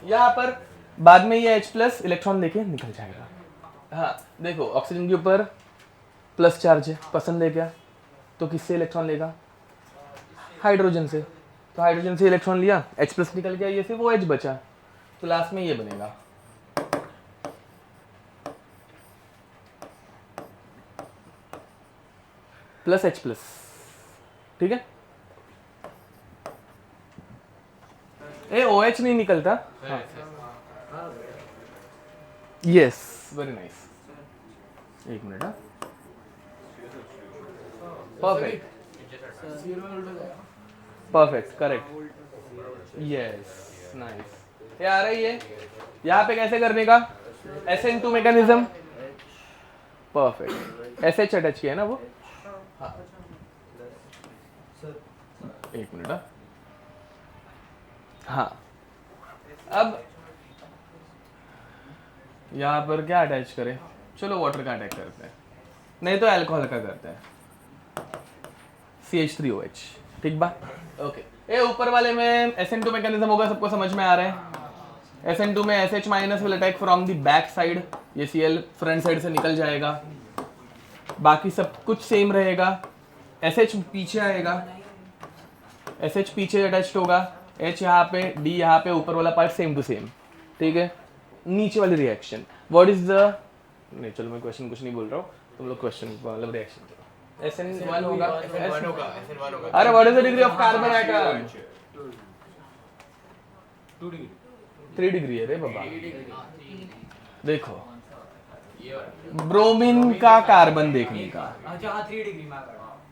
यहाँ पर बाद में ये H+ इलेक्ट्रॉन लेके निकल जाएगा। हाँ देखो ऑक्सीजन के ऊपर प्लस चार्ज है, पसंद है क्या, तो किससे इलेक्ट्रॉन लेगा, हाइड्रोजन से, तो हाइड्रोजन से इलेक्ट्रॉन लिया, H+ निकल गया, ये सिर्फ OH बचा, तो लास्ट में ये बनेगा। प्लस H+, ठीक है। OH नहीं निकलता, हाँ यस वेरी नाइस, एक मिनट, हाँ परफेक्ट करेक्ट, यस नाइस। ये आ रही है, यहाँ पे कैसे करने का, SN2 mechanism, perfect, SH attach किया है ना वो, हाँ एक मिनट, हाँ अब यहाँ पर क्या अटैच करें, चलो वाटर का अटैच करते हैं, नहीं तो अल्कोहल का करते हैं, CH3OH, ठीक बा, ओके। ये ऊपर वाले में SN2 मैकेनिज्म होगा, सबको समझ में आ रहा है। SN2 में SH- will attack from the back side, ये Cl फ्रंट साइड से निकल जाएगा, बाकी सब कुछ सेम रहेगा, SH पीछे आएगा, SH पीछे अटैच्ड होगा, H यहाँ पे, D यहाँ पे, ऊपर वाला पार्ट सेम टू सेम, ठीक है। नीचे वाली रिएक्शन, व्हाट इज द, नहीं चलो मैं क्वेश्चन कुछ नहीं बोल रहा हूँ, तुम लोग क्वेश्चन मतलब रिएक्शन करो। SN1 होगा, अरे what is the degree of carbon atom, 3 degree है रे बाबा। देखो ब्रोमीन का कार्बन देखने का, अच्छा 3 डिग्री में,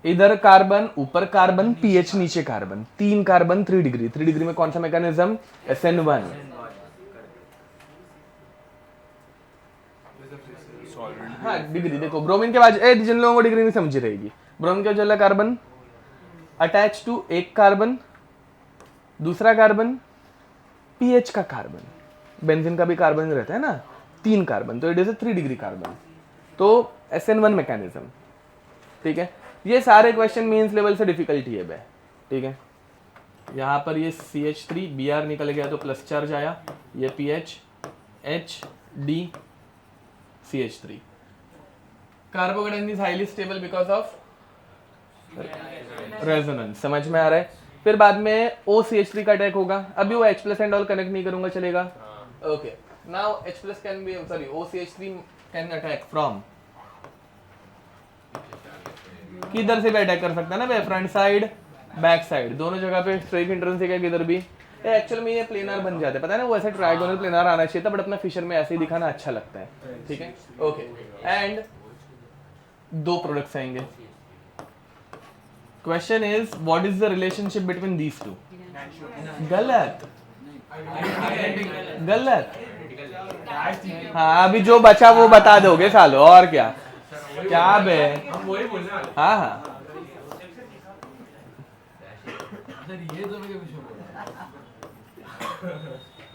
इधर कार्बन, ऊपर कार्बन, पीएच नीचे कार्बन, 3 कार्बन 3 डिग्री, 3 डिग्री में कौन सा मैकेनिज्म, SN1। हाँ डिग्री देखो, ब्रोमीन के बाद जिन लोगों को डिग्री नहीं समझी रहेगी, ब्रोमीन का चला कार्बन अटैच टू एक कार्बन, दूसरा कार्बन पीएच का कार्बन, बेंजीन का भी कार्बन रहता है ना, 3 कार्बन, तो इट इज 3 डिग्री कार्बन, तो SN1 मैकेनिज्म, ठीक है। ये सारे क्वेश्चन मेंस लेवल से डिफिकल्टी है बे, ठीक है। यहाँ पर ये CH3 Br निकल गया तो प्लस चार्ज आया, ये PH H D CH3, carbocation is highly stable because of resonance, समझ में आ रहा है। फिर बाद में OCH3 का अटैक होगा, अभी वो H+ एंड ऑल कनेक्ट नहीं करूंगा, चलेगा, okay. Now H+ can be, sorry OCH3 can attack from, किधर से भी अटैक कर सकता है ना भाई, फ्रंट साइड बैक साइड, दोनों जगह पे स्ट्रेट इंट्रिंसिक है, किधर भी। एक्चुअल में ये प्लेनर बन जाते हैं, पता है ना, वो ऐसे ट्रायगोनल प्लेनर आना चाहिए था, बट अपना फिशर में ऐसे ही दिखाना अच्छा लगता है, ठीक है, ओके। एंड 2 प्रोडक्ट्स आएंगे, question is what is the relationship between these two, गलत गलत, हाँ अभी जो बचा वो बता दोगे सालो, और क्या क्या बे, हाँ हाँ ये तो मेरे पीछे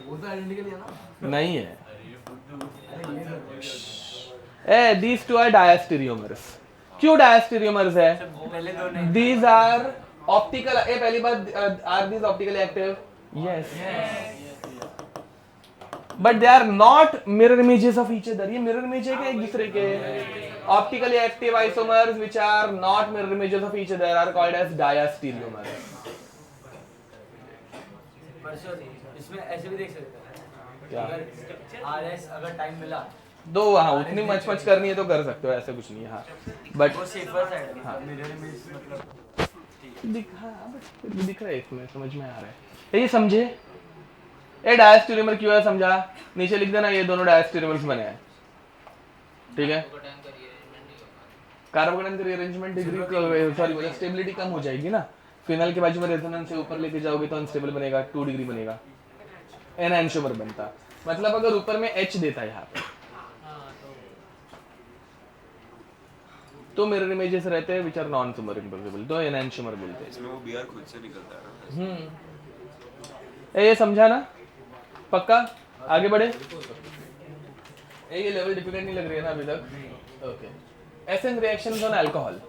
वो तो आइडेंटिकल है ना, नहीं है। ए these two are diastereomers, क्यों diastereomers है, पहले दो नहीं, these are optical, पहली बात are these optically active, yes but they are not mirror images of each other. ये मिरर इमेज है क्या एक दूसरे के? Optically active isomers which are not mirror images of each other are called as diastereomers. इसमें ऐसे भी देख सकते हैं क्या? अगर आरएस अगर टाइम मिला दो हाँ उतनी मच करनी है तो कर सकते हो, ऐसा कुछ नहीं है। हाँ बट वो सेफर साइड है। हाँ। मिरर इमेज मतलब दिख रहा है इसमें, समझ में आ रहा है। ये समझे ये डायस्टेरियोमर क्यों है समझा? नीचे लिख देना ये दोनों डायस्टेरियोमर्स बने हैं, ठीक है। कार्बोकेटायन का रीअरेंजमेंट डिग्री सॉरी मतलब स्टेबिलिटी कम हो जाएगी ना। फिनल के बाजू में रेजोनेंस से ऊपर लेके जाओगे तो अनस्टेबल बनेगा, 2 डिग्री बनेगा, एनांशोमर बनता। मतलब अगर ऊपर में H देता है यहाँ पे तो मिरर इमेजेस रहते हैं विच आर नॉन सुपरइम्पोजेबल, तो एनांशोमर बोलते हैं। इसमें वो बीआर खुद से निकलता है ना। ये समझा ना? पक्का? आगे बढ़े। ये लेवल डिफिकल्ट नहीं लग रही है ना अभी तक? Okay. Essence reactions on alcohol.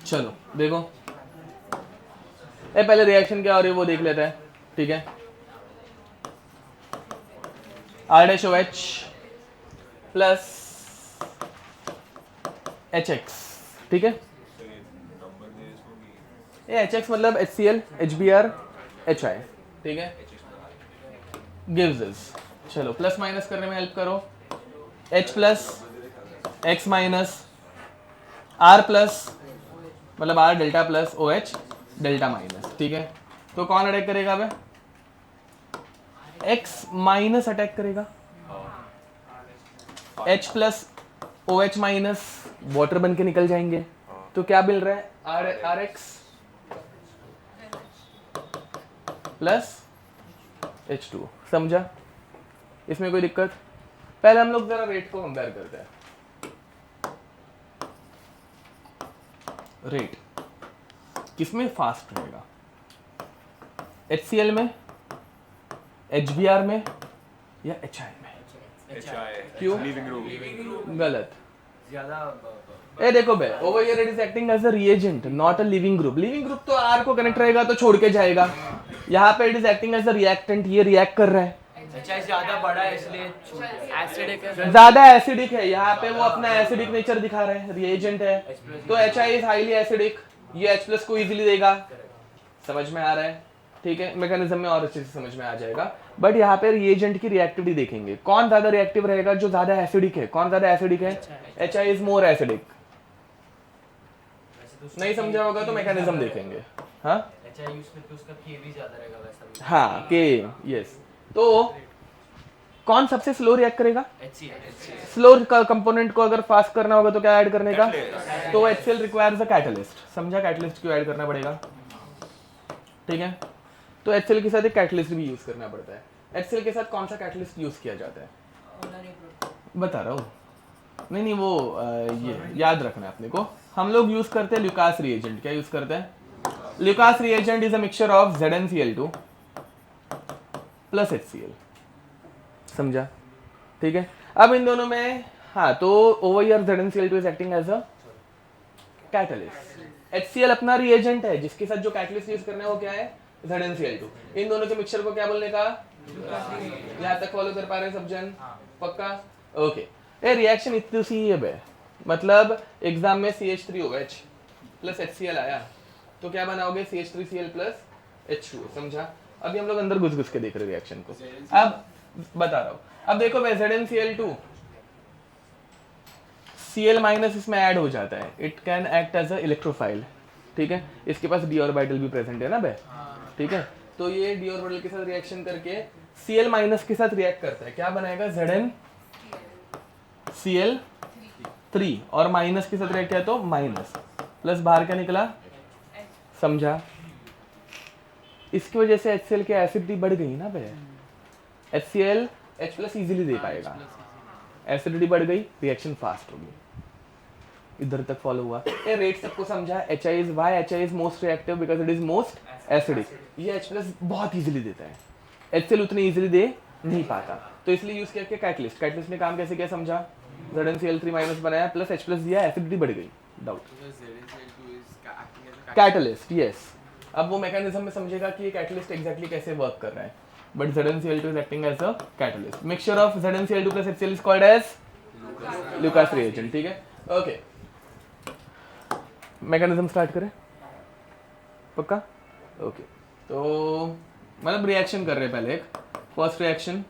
चलो देखो ये पहले रिएक्शन क्या हो रही है वो देख लेते हैं, ठीक है। R-OH प्लस HX, ठीक है। ये HX मतलब HCl, HBr, HI, ठीक है। Gives this. चलो प्लस माइनस करने में हेल्प करो। H plus X minus R plus मतलब R delta plus OH delta minus, ठीक है। तो कौन अटैक करेगा बे? X माइनस अटैक करेगा। H plus OH minus water बन के निकल जाएंगे। तो क्या मिल रहा है? RX plus H2। समझा? इसमें कोई दिक्कत? पहले हम लोग जरा रेट को कंपेयर करते हैं। रेट किसमें फास्ट रहेगा? HCl में, HBr में या HI में? क्यों? गलत। ज्यादा ए देखो बे, over here it is acting as a reagent not a leaving group. Leaving group तो R को कनेक्ट रहेगा तो छोड़ के जाएगा। यहाँ पे it is acting as a reactant, ये रिएक्ट कर रहा है। HI ज्यादा बड़ा है इसलिए एसिडिक है, ज्यादा एसिडिक है, यहाँ पे वो अपना एसिडिक नेचर दिखा रहे हैं, रिएजेंट है तो HI इज हाईली एसिडिक, ये H प्लस को इजीली देगा। समझ में आ रहा है? ठीक है, मैकेनिज्म में और अच्छे से समझ में आ जाएगा। बट यहाँ पे रिएजेंट की रिएक्टिविटी देखेंगे, कौन ज्यादा रिएक्टिव रहेगा? जो ज्यादा एसिडिक है। कौन ज्यादा एसिडिक है? HI is more acidic. नहीं समझा होगा तो मैकेनिज्म देखेंगे। हाँ HI यूज करके उसका K भी ज्यादा रहेगा वैसा भी। हाँ K, यस। तो कौन सबसे स्लो रिएक्ट करेगा? HCl। स्लो कंपोनेंट को अगर फास्ट करना होगा तो क्या ऐड करने का? तो HCl रिक्वायर्स अ कैटलिस्ट। समझा? कैटलिस्ट क्यों ऐड करना पड़ेगा? ठीक है, तो HCl के साथ एक कैटलिस्ट भी यूज करना पड़ता है। HCl के साथ कौन सा कैटलिस्ट यूज किया जाता है? बता रहा हूँ। नहीं वो ये याद रखना है अपने को। हम लोग यूज करते हैं ल्यूकास रिएजेंट। क्या यूज करते हैं? Lucas reagent is a mixture of ZnCl2 plus HCl। समझा? ठीक है, अब इन दोनों में हाँ तो over here ZnCl2 is acting as a catalyst. HCl अपना रिएजेंट है जिसके साथ जो कैटलिस्ट यूज करना है वो क्या है? ZnCl2। इन दोनों के मिक्सचर को क्या बोलने का? यहाँ तक फॉलो कर पा रहे हैं सब जन? पक्का? ओके। ये रिएक्शन इतनी सी है बे, मतलब एग्जाम में CH3OH प्लस HCl आया तो क्या बनाओगे? CH3Cl plus H2। समझा? अभी हम लोग अंदर घुस घुस के देख रहे रिएक्शन को। अब बता रहा हूँ, अब देखो भाई ZnCl2 Cl माइनस इसमें ऐड हो जाता है, it can act as a electrophile. ठीक है, इसके पास d ऑर्बिटल भी प्रेजेंट है ना बे? ठीक है, तो ये d ऑर्बिटल के साथ रिएक्शन करके Cl माइनस के साथ रिएक्ट करता है, क्या बनाएगा? ZnCl3 और माइनस के साथ रिएक्ट किया तो माइनस, प्लस बाहर क्या निकला? समझा? इसकी वजह से HCl की एसिडिटी बढ़ गई ना बे। HCl H प्लस इजीली दे पाएगा, एसिडिटी बढ़ गई, रिएक्शन फास्ट होगी। इधर तक फॉलो हुआ? ये रेट सबको समझा? HI is why HI is most reactive because it is most acidic. ये H प्लस बहुत इजीली देता है, HCl उतनी इजीली दे नहीं पाता, तो इसलिए यूज किया कैटलिस्ट। कैटलिस्ट ने काम कैसे किया? समझा? ZnCl3 माइनस बनाया प्लस H प्लस दिया, एसिडिटी बढ़ गई। डाउट? Catalyst, yes. अब वो मैकेनिज्म में समझेगा कि ये कैटलिस्ट एग्जैक्टली कैसे वर्क कर रहा है। But ZnCl2 is acting as a catalyst. Mixture of ZnCl2 plus HCl is called as Lucas reagent, ठीक है? ओके, मैकेनिज्म स्टार्ट करें, पक्का? ओके, तो मतलब रिएक्शन कर रहे हैं पहले। एक first reaction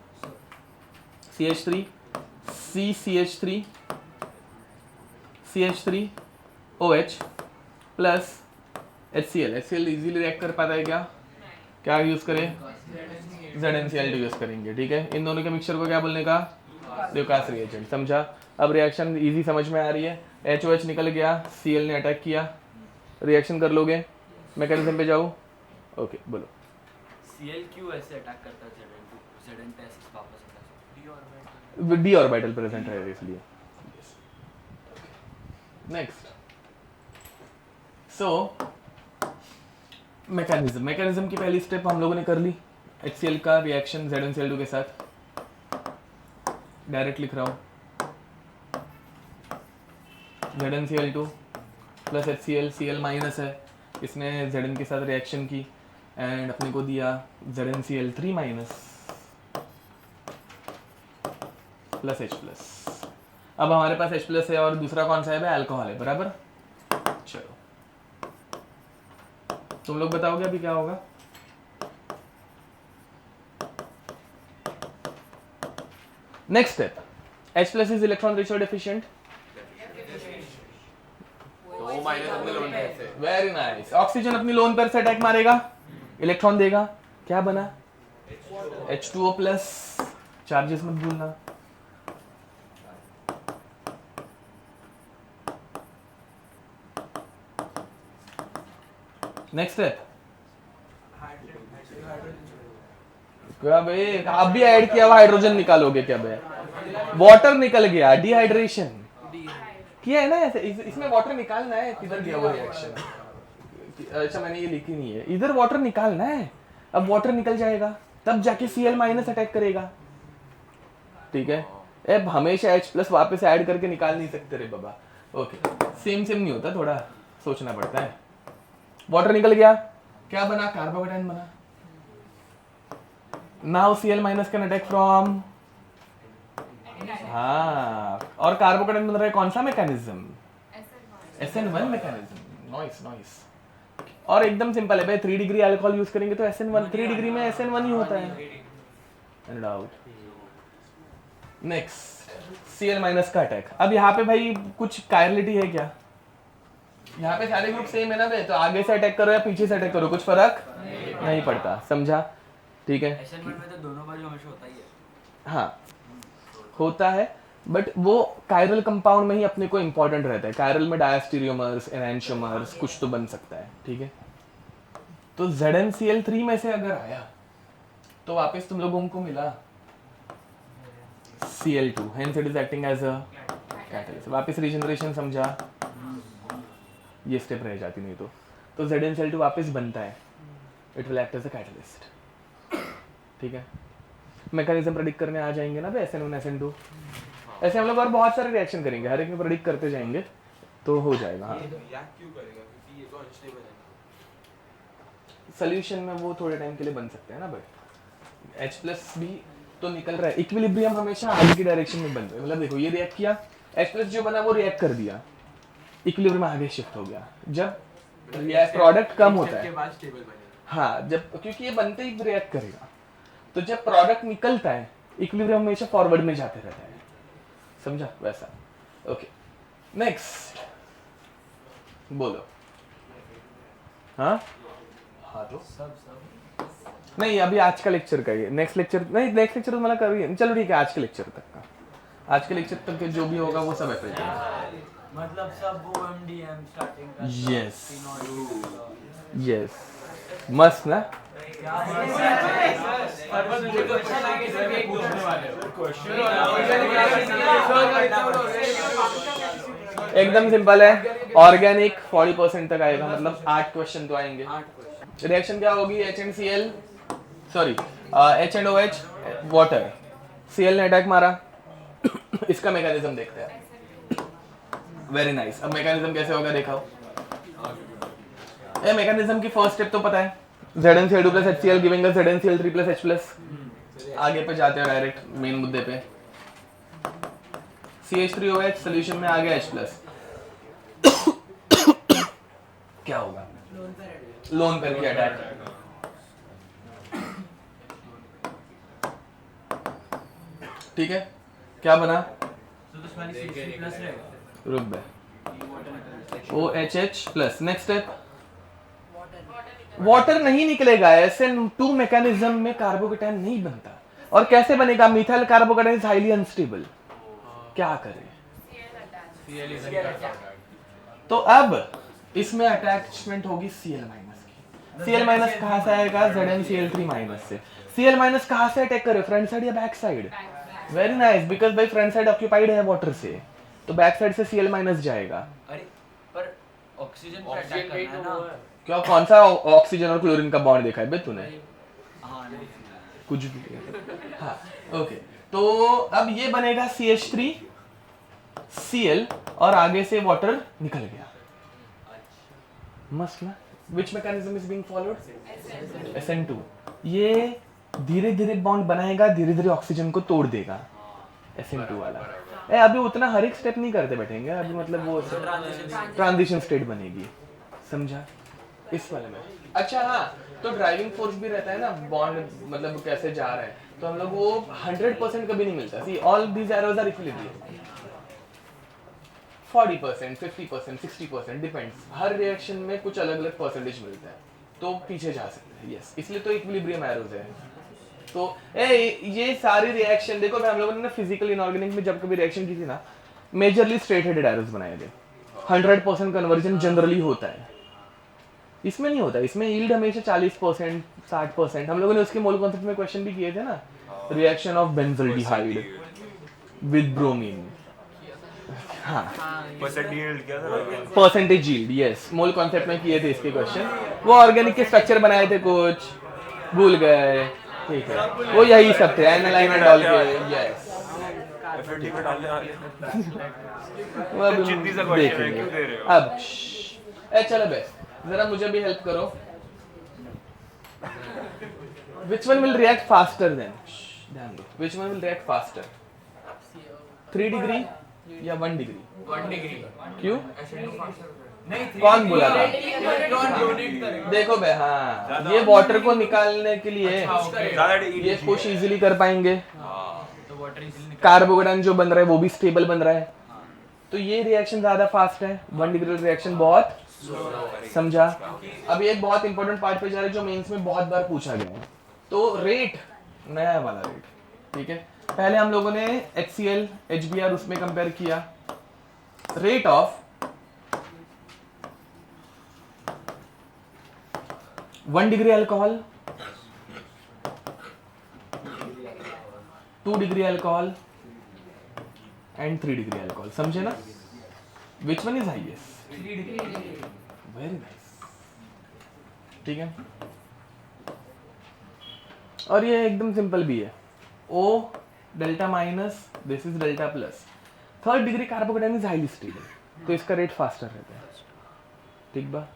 CH3 CCH3 CH3 OH plus HCl। HCl easily react कर पाता है क्या? क्या यूज करें? ZnCl2 यूज करेंगे, ठीक है? इन दोनों के मिक्सचर को क्या बोलने का? ल्यूकास रिएजेंट, समझा? अब रिएक्शन इजी समझ में आ रही है। HOH निकल गया, Cl ने अटैक किया, रिएक्शन कर लोगे, मैकेनिज्म पे जाओ। ओके, बोलो। Cl क्यों ऐसे अटैक करता है Zn पे ऐसे वापस आता है? d ऑर्बिटल प्रेजेंट है इसलिए। नेक्स्ट, सो मैकेनिज्म की पहली स्टेप हम लोगों ने कर ली। HCl का रिएक्शन ZnCl2 के साथ, डायरेक्ट लिख रहा हूँ, ZnCl2 plus HCl, Cl minus है, इसने Zn के साथ रिएक्शन की एंड अपने को दिया ZnCl3 minus plus H plus. अब हमारे पास H प्लस है और दूसरा कौन सा है भाई? अल्कोहल है, बराबर? चलो, तुम लोग बताओगे अभी क्या होगा? Next step, H plus is electron rich और डेफिशिएंट। Very nice. ऑक्सीजन अपनी लोन पेयर से अटैक मारेगा, इलेक्ट्रॉन देगा, क्या बना? H2O प्लस, चार्जेस मत भूलना। नेक्स्ट स्टेप, क्या भाई? आप भी ऐड किया हुआ हाइड्रोजन निकालोगे क्या भाई? वाटर निकल गया, डिहाइड्रेशन किया है ना ऐसे। इसमें वाटर निकालना है, किधर गया वो रिएक्शन? अच्छा, मैंने ये लिखी नहीं है, इधर वाटर निकालना है। अब वाटर निकल जाएगा, तब जाके Cl माइनस अटैक करेगा, ठीक है? अब हमेशा H प्लस वापस ऐड करके निकाल नहीं सकते रे बाबा। ओके, सेम नहीं होता, थोड़ा सोचना पड़ता है। वाटर निकल गया, क्या बना? कार्बोकेटाइन बना। Now Cl minus can attack from, हाँ, और कार्बोकेटाइन बन रहा है कौन सा मैकेनिज्म? SN1 mechanism. नॉइस। और एकदम सिंपल है भाई, 3 डिग्री अल्कोहल यूज करेंगे तो SN1, 3 डिग्री में SN1 ही होता है। And out. Next, Cl minus का अटैक। अब यहाँ पे भाई कुछ कायरलिटी है क्या? यहाँ पे सारे ग्रुप सेम है ना भाई, तो आगे से अटैक करो या पीछे से अटैक करो, कुछ फर्क नहीं पड़ता, समझा? ठीक है, SN1 में तो दोनों बाजू हमेशा होता ही है। हाँ होता है, बट वो कायरल कंपाउंड में ही अपने को इंपॉर्टेंट रहता है। कायरल में डायस्टीरियोमर्स, एनांशियोमर्स कुछ तो बन सकता है, ठीक है? तो ZnCl3 में से अगर आया तो वापस तुम लोगों को मिला Cl2, hence it is acting as a catalyst। वापस रीजनरेशन समझा, ये स्टेप रह जाती नहीं तो ZnCl2 वापस बनता है, it will act as a catalyst, ठीक है? मैकेनिज्म प्रेडिक्ट करने आ जाएंगे ना भाई, SN1 SN2, ऐसे हम लोग और बहुत सारे रिएक्शन करेंगे, हर एक में प्रेडिक्ट करते जाएंगे तो हो जाएगा। हाँ, सोल्यूशन में वो थोड़े टाइम के लिए बन सकते हैं ना भाई। H प्लस भी तो निकल रहा है, इक्विलिब्रियम हमेशा आगे की डायरेक्शन में बन रहा है। मतलब देखो, ये रिएक्ट किया, H प्लस जो बना वो रिएक्ट कर दिया, इक्विलिब्रियम आगे शिफ्ट हो गया। जब प्रोडक्ट कम होता है, हाँ, जब, क्योंकि ये बनते ही रिएक्ट करेगा, तो जब प्रोडक्ट निकलता है इक्विलिब्रियम हमेशा फॉरवर्ड में जाते रहता है, समझा? वैसा। ओके, नेक्स्ट बोलो। हाँ तो सब नहीं, अभी आज का लेक्चर का, ये नेक्स्ट लेक्चर नहीं, नेक्स्ट लेक्चर तो मतलब कर, चलो ठीक है, आज के लेक्चर तक का, आज के लेक्चर तक के जो भी होगा वो सब एप्लाई करेंगे, मतलब सब OMDM स्टार्टिंग का। यस मस्त ना? एकदम सिंपल है, ऑर्गेनिक 40% तक आएगा, मतलब 8 क्वेश्चन तो आएंगे। रिएक्शन क्या होगी? H&OH वाटर, Cl ने अटैक मारा, इसका मैकेनिज्म देखते हैं। Very nice. अब मैकेनिज्म कैसे होगा दिखाओ। ये मैकेनिज्म की फर्स्ट स्टेप तो पता है, ZnCl2 plus HCl giving us ZnCl3 plus H plus। आगे पे जाते हो डायरेक्ट मेन मुद्दे पे, CH3OH सोल्यूशन में आ गया H plus, क्या होगा? लोन पेयर की अटैक। ठीक है, क्या बना? रुक बे, OHH plus. Next step, water नहीं निकलेगा, SN2 मैकेनिज्म में कार्बोकेटायन नहीं बनता। और कैसे बनेगा? Methyl carbocation is highly unstable, क्या करें? तो अब इसमें अटैचमेंट होगी Cl- की। Cl- कहां से आएगा? ZnCl3- से। Cl- कहां से अटैक करे? फ्रंट साइड या back side? Very nice, because भाई फ्रंट साइड ऑक्यूपाइड है वाटर से, तो बैक साइड से Cl- जाएगा। अरे पर ऑक्सीजन पे अटैक करना है ना। क्या कौन सा ऑक्सीजन और क्लोरीन का बॉन्ड देखा है बे तूने? हाँ नहीं कुछ भी। हाँ ओके, तो अब ये बनेगा CH3 Cl और आगे से वाटर निकल गया। मस्त ना? Which mechanism is being followed? SN2। ये धीरे धीरे बॉन्ड बनाएगा, धीरे धीरे ऑक्सीजन को तोड़ देगा, SN2 वाला। अभी उतना हर एक स्टेप नहीं करते बैठेंगे, अभी मतलब वो ट्रांजिशन स्टेट बनेगी, समझा? इस वाले में। अच्छा हाँ, तो ड्राइविंग फोर्स भी रहता है ना, बॉन्ड मतलब कैसे जा रहा है, तो हम लोग वो 100% कभी नहीं मिलता। See all these arrows are equilibrium, 40%, 50%, 60% depends. हर रिएक्शन में कुछ अलग अलग परसेंटेज मिलता है, तो पीछे जा सकते हैं। यस, इसलिए तो इक्विलिब्रियम एरोज है। तो ये सारी रिएक्शन देखो, हम लोगों ने ना फिजिकल इनऑर्गेनिक में जब कभी रिएक्शन की थी ना, मेजरली स्ट्रेट हेडेड एरोज बनाए थे। 100% कन्वर्जन जनरली होता है, इसमें नहीं होता। इसमें यील्ड हमेशा 40%, 60%। हम लोगों ने उसके मोल कॉन्सेप्ट में क्वेश्चन भी किए थे ना, reaction of benzaldehyde with bromine. हाँ, percentage yield, yes, mole concept में किए थे इसके क्वेश्चन। वो ऑर्गेनिक के स्ट्रक्चर बनाए थे, कुछ भूल गए, ठीक है, वो यही सब थे, एनालाइन एंड ऑल के। यस, देखेंगे अब। चलो बेस्ट, जरा मुझे भी हेल्प करो। Which one will react faster then? ध्यान दो, which one will react faster? 3 degree या 1 डिग्री? 1 डिग्री। क्यों? नहीं, कौन बोला था? इलेक्ट्रॉन डोनेट करेगा। देखो बे, हाँ, ये वाटर को निकालने के लिए ये पुश इजीली कर पाएंगे। तो वाटर इजीली कार्बोकेटायन जो बन रहा है वो भी स्टेबल बन रहा है, तो ये रिएक्शन ज्यादा फास्ट है। 1 डिग्री रिएक्शन बहुत, समझा? अभी एक बहुत इंपॉर्टेंट पार्ट पे जा रहे हैं जो मेंस में बहुत बार पूछा गया है, तो रेट, नया वाला रेट, ठीक है। पहले हम लोगों ने HCl, HBr उसमें कंपेयर किया। Rate of 1 degree alcohol, 2 degree alcohol and 3 degree alcohol, समझे ना? विच one is highest? 3 degree. Very nice, ठीक है। और ये एकदम सिंपल भी है, O delta minus, this is delta plus. 3rd degree carbocation is highly stable, तो इसका रेट फास्टर रहता है, ठीक बा?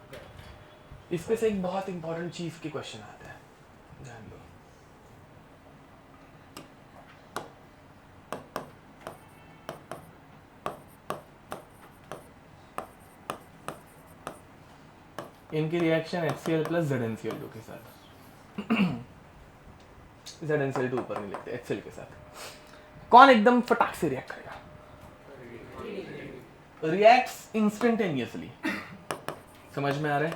इस पे से एक बहुत इंपॉर्टेंट चीज के क्वेश्चन आता है, ध्यान दो। इनकी रिएक्शन HCl प्लस ZnCl2 के साथ। ZnCl2 ऊपर नहीं लिखते, HCl के साथ। कौन एकदम फटाक से रिएक्ट करेगा? रिएक्ट्स इंस्टेंटेनियसली, समझ में आ रहा है?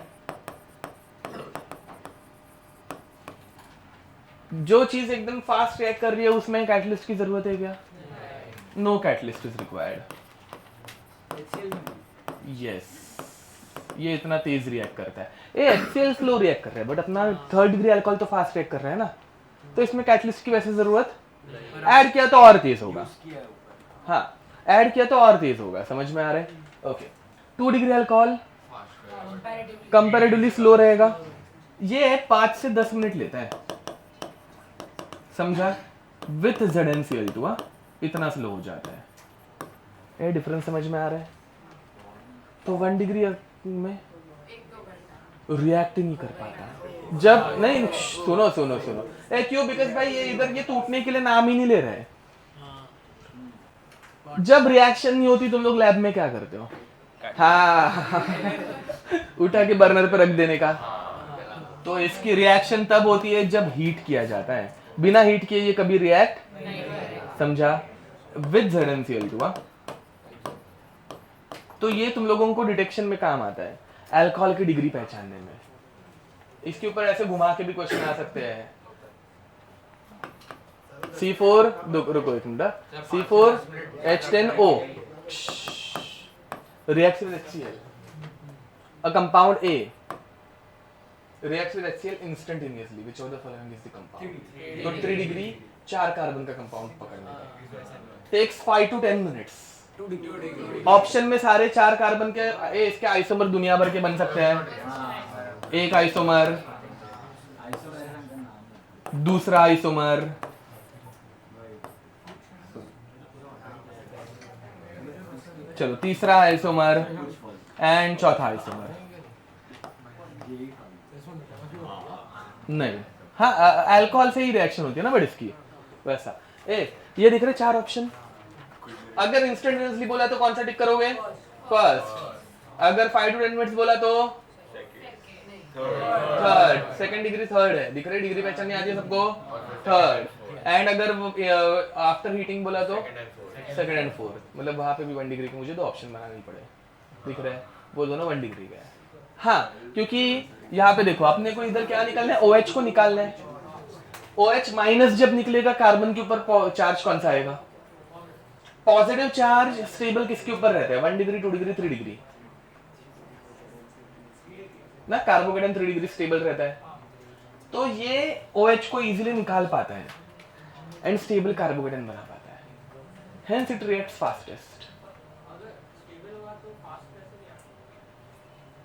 जो चीज एकदम फास्ट रिएक्ट कर रही है उसमें कैटलिस्ट की जरूरत है क्या? No catalyst is required. Yes, ये इतना तेज रिएक्ट करता है। ये HCl स्लो रिएक्ट कर रहा है, बट अपना 3rd डिग्री अल्कोहल तो फास्ट रिएक्ट कर रहा है ना, तो इसमें कैटलिस्ट की वैसे जरूरत, ऐड किया तो और तेज होगा। हाँ, ऐड किया तो और तेज होगा, समझ में आ रहा है? Okay, 2 degree alcohol comparatively slow रहेगा, ये 5 से 10 मिनट लेता है, समझा? विथ ZnCl2 इतना स्लो हो जाता है। ये डिफरेंस समझ में आ रहा है? तो 1 डिग्री में रिएक्ट नहीं कर पाता जब नहीं सुनो सुनो सुनो ए क्यों बिकॉज भाई ये इधर ये टूटने के लिए नाम ही नहीं ले रहे। जब रिएक्शन नहीं होती तुम लोग लैब में क्या करते हो? हाँ उठा के बर्नर पर रख देने का। तो इसकी रिएक्शन तब होती है जब हीट किया जाता है, बिना हीट किए ये कभी रिएक्ट, समझा? With ZnCl2। तो ये तुम लोगों को डिटेक्शन में काम आता है, अल्कोहल की डिग्री पहचानने में। इसके ऊपर ऐसे घुमा के भी क्वेश्चन आ सकते हैं। C4 रुको एक minute, C4H10O reacts with HCl. A compound A reacts with HCl instantaneously. Which of the following is the compound? तो 3 डिग्री 4 कार्बन का कंपाउंड पकड़ने का takes 5 to 10 minutes. ऑप्शन में सारे 4 कार्बन के इसके आइसोमर दुनिया भर के बन सकते हैं। एक आइसोमर, दूसरा आइसोमर, चलो तीसरा आइसोमर एंड चौथा आइसोमर। नहीं, हाँ अल्कोहल से ही रिएक्शन होती है ना बट इसकी वैसा। ये दिख रहे 4 ऑप्शन। अगर इंस्टेंटेनियसली बोला तो कौन सा टिक करोगे? फर्स्ट। अगर 5 to 10 मिनट्स बोला तो थर्ड। सेकंड डिग्री थर्ड है, दिख रहे डिग्री पहचाननी आती है सबको, थर्ड। एंड अगर आफ्टर हीटिंग बोला तो सेकंड एंड फोर्थ। मतलब वहां पे भी 1 डिग्री के मुझे 2 ऑप्शन बनाने पड़े, दिख रहा है वो दोनों 1 डिग्री का है। हाँ क्योंकि यहाँ पे देखो अपने को इधर क्या निकालना है, OH को निकालना है। OH माइनस जब निकलेगा कार्बन के ऊपर चार्ज कौन सा आएगा? पॉजिटिव चार्ज स्टेबल किसके ऊपर रहता है? 1 डिग्री 2 डिग्री 3 डिग्री ना, कार्बोकेटन 3 डिग्री स्टेबल रहता है। तो ये OH को इजीली निकाल पाता है एंड स्टेबल कार्बोकेटन बना पाता है। Hence it reacts fastest.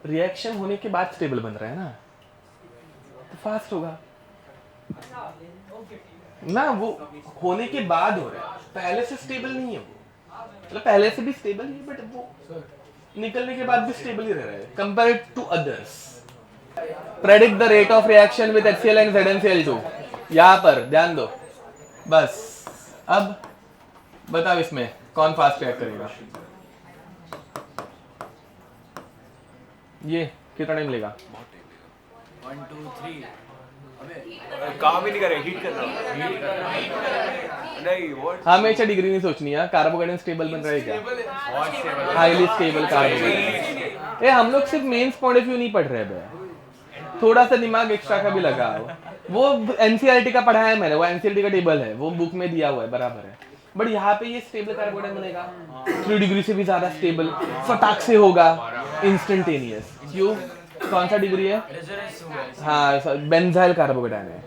Reaction होने के बाद स्टेबल बन रहा है ना, तो फास्ट होगा ना। वो होने के बाद हो रहा है, पहले से स्टेबल नहीं है वो। मतलब पहले से भी स्टेबल ही है बट वो निकलने के बाद भी स्टेबल ही रह रहा है compared to others. Predict the rate of reaction with HCl and ZnCl2। यहाँ पर ध्यान दो बस। अब बताओ इसमें कौन फास्ट रिएक्ट करेगा? ये कितना टाइम लेगा? 1 2 3 काम ही नहीं करे, हीट कर रहा नहीं व्हाट। हमेशा डिग्री नहीं सोचनी है। कार्बोकेटन स्टेबल बन रहा है क्या? Highly stable कार्बोकेटन। हम लोग सिर्फ मेंस पॉइंट ऑफ व्यू नहीं पढ़ रहे हैं, थोड़ा सा दिमाग एक्स्ट्रा का भी लगाओ। वो NCERT का पढ़ा है मैंने, वो NCERT का टेबल है, वो बुक में दिया हुआ है, बराबर है। बट यहाँ पे ये स्टेबल कार्बोकेटन बनेगा 3 डिग्री से भी ज्यादा स्टेबल, फटाक से होगा, इंस्टेंटेनियस। क्यों? कौन सा डिग्री है? हाँ बेंजाइल कार्बोकेटन है,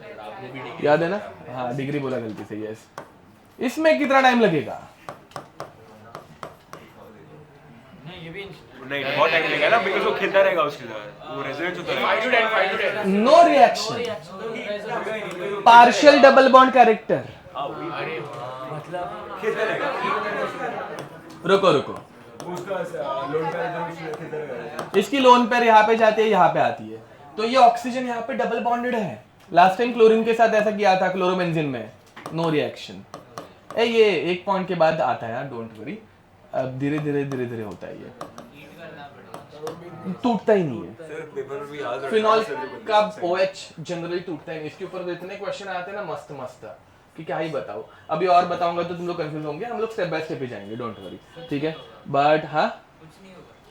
याद है ना? हाँ डिग्री बोला गलती से, यस। इसमें कितना टाइम लगेगा? नहीं बहुत टाइम लगेगा ना, बिकॉज़ वो खिलता रहेगा उसके साथ, वो रेजोनेट होता रहेगा। 5 to 10 no reaction, partial double bond character. मतलब खिलता रहेगा। रुको रुको, इसकी लोन पेयर यहाँ पे जाती है, यहाँ पे आती है, तो ये ऑक्सीजन यहाँ पे डबल बॉन्डेड है। लास्ट टाइम क्लोरीन के साथ ऐसा किया था, क्लोरोबेंजीन में नो रिएक्शन। ये एक पॉइंट के बाद आता है यार, डोंट वरी। अब धीरे धीरे होता है, ये टूटता ही नहीं है। फिनॉल का OH जनरली टूटता ही नहीं। इसके ऊपर इतने क्वेश्चन आते हैं ना मस्त मस्त कि क्या ही बताओ। अभी और बताऊंगा तो तुम लोग कंफ्यूज होंगे, हम लोग स्टेप बाय स्टेप ही जाएंगे, डोंट वरी, ठीक है? बट हाँ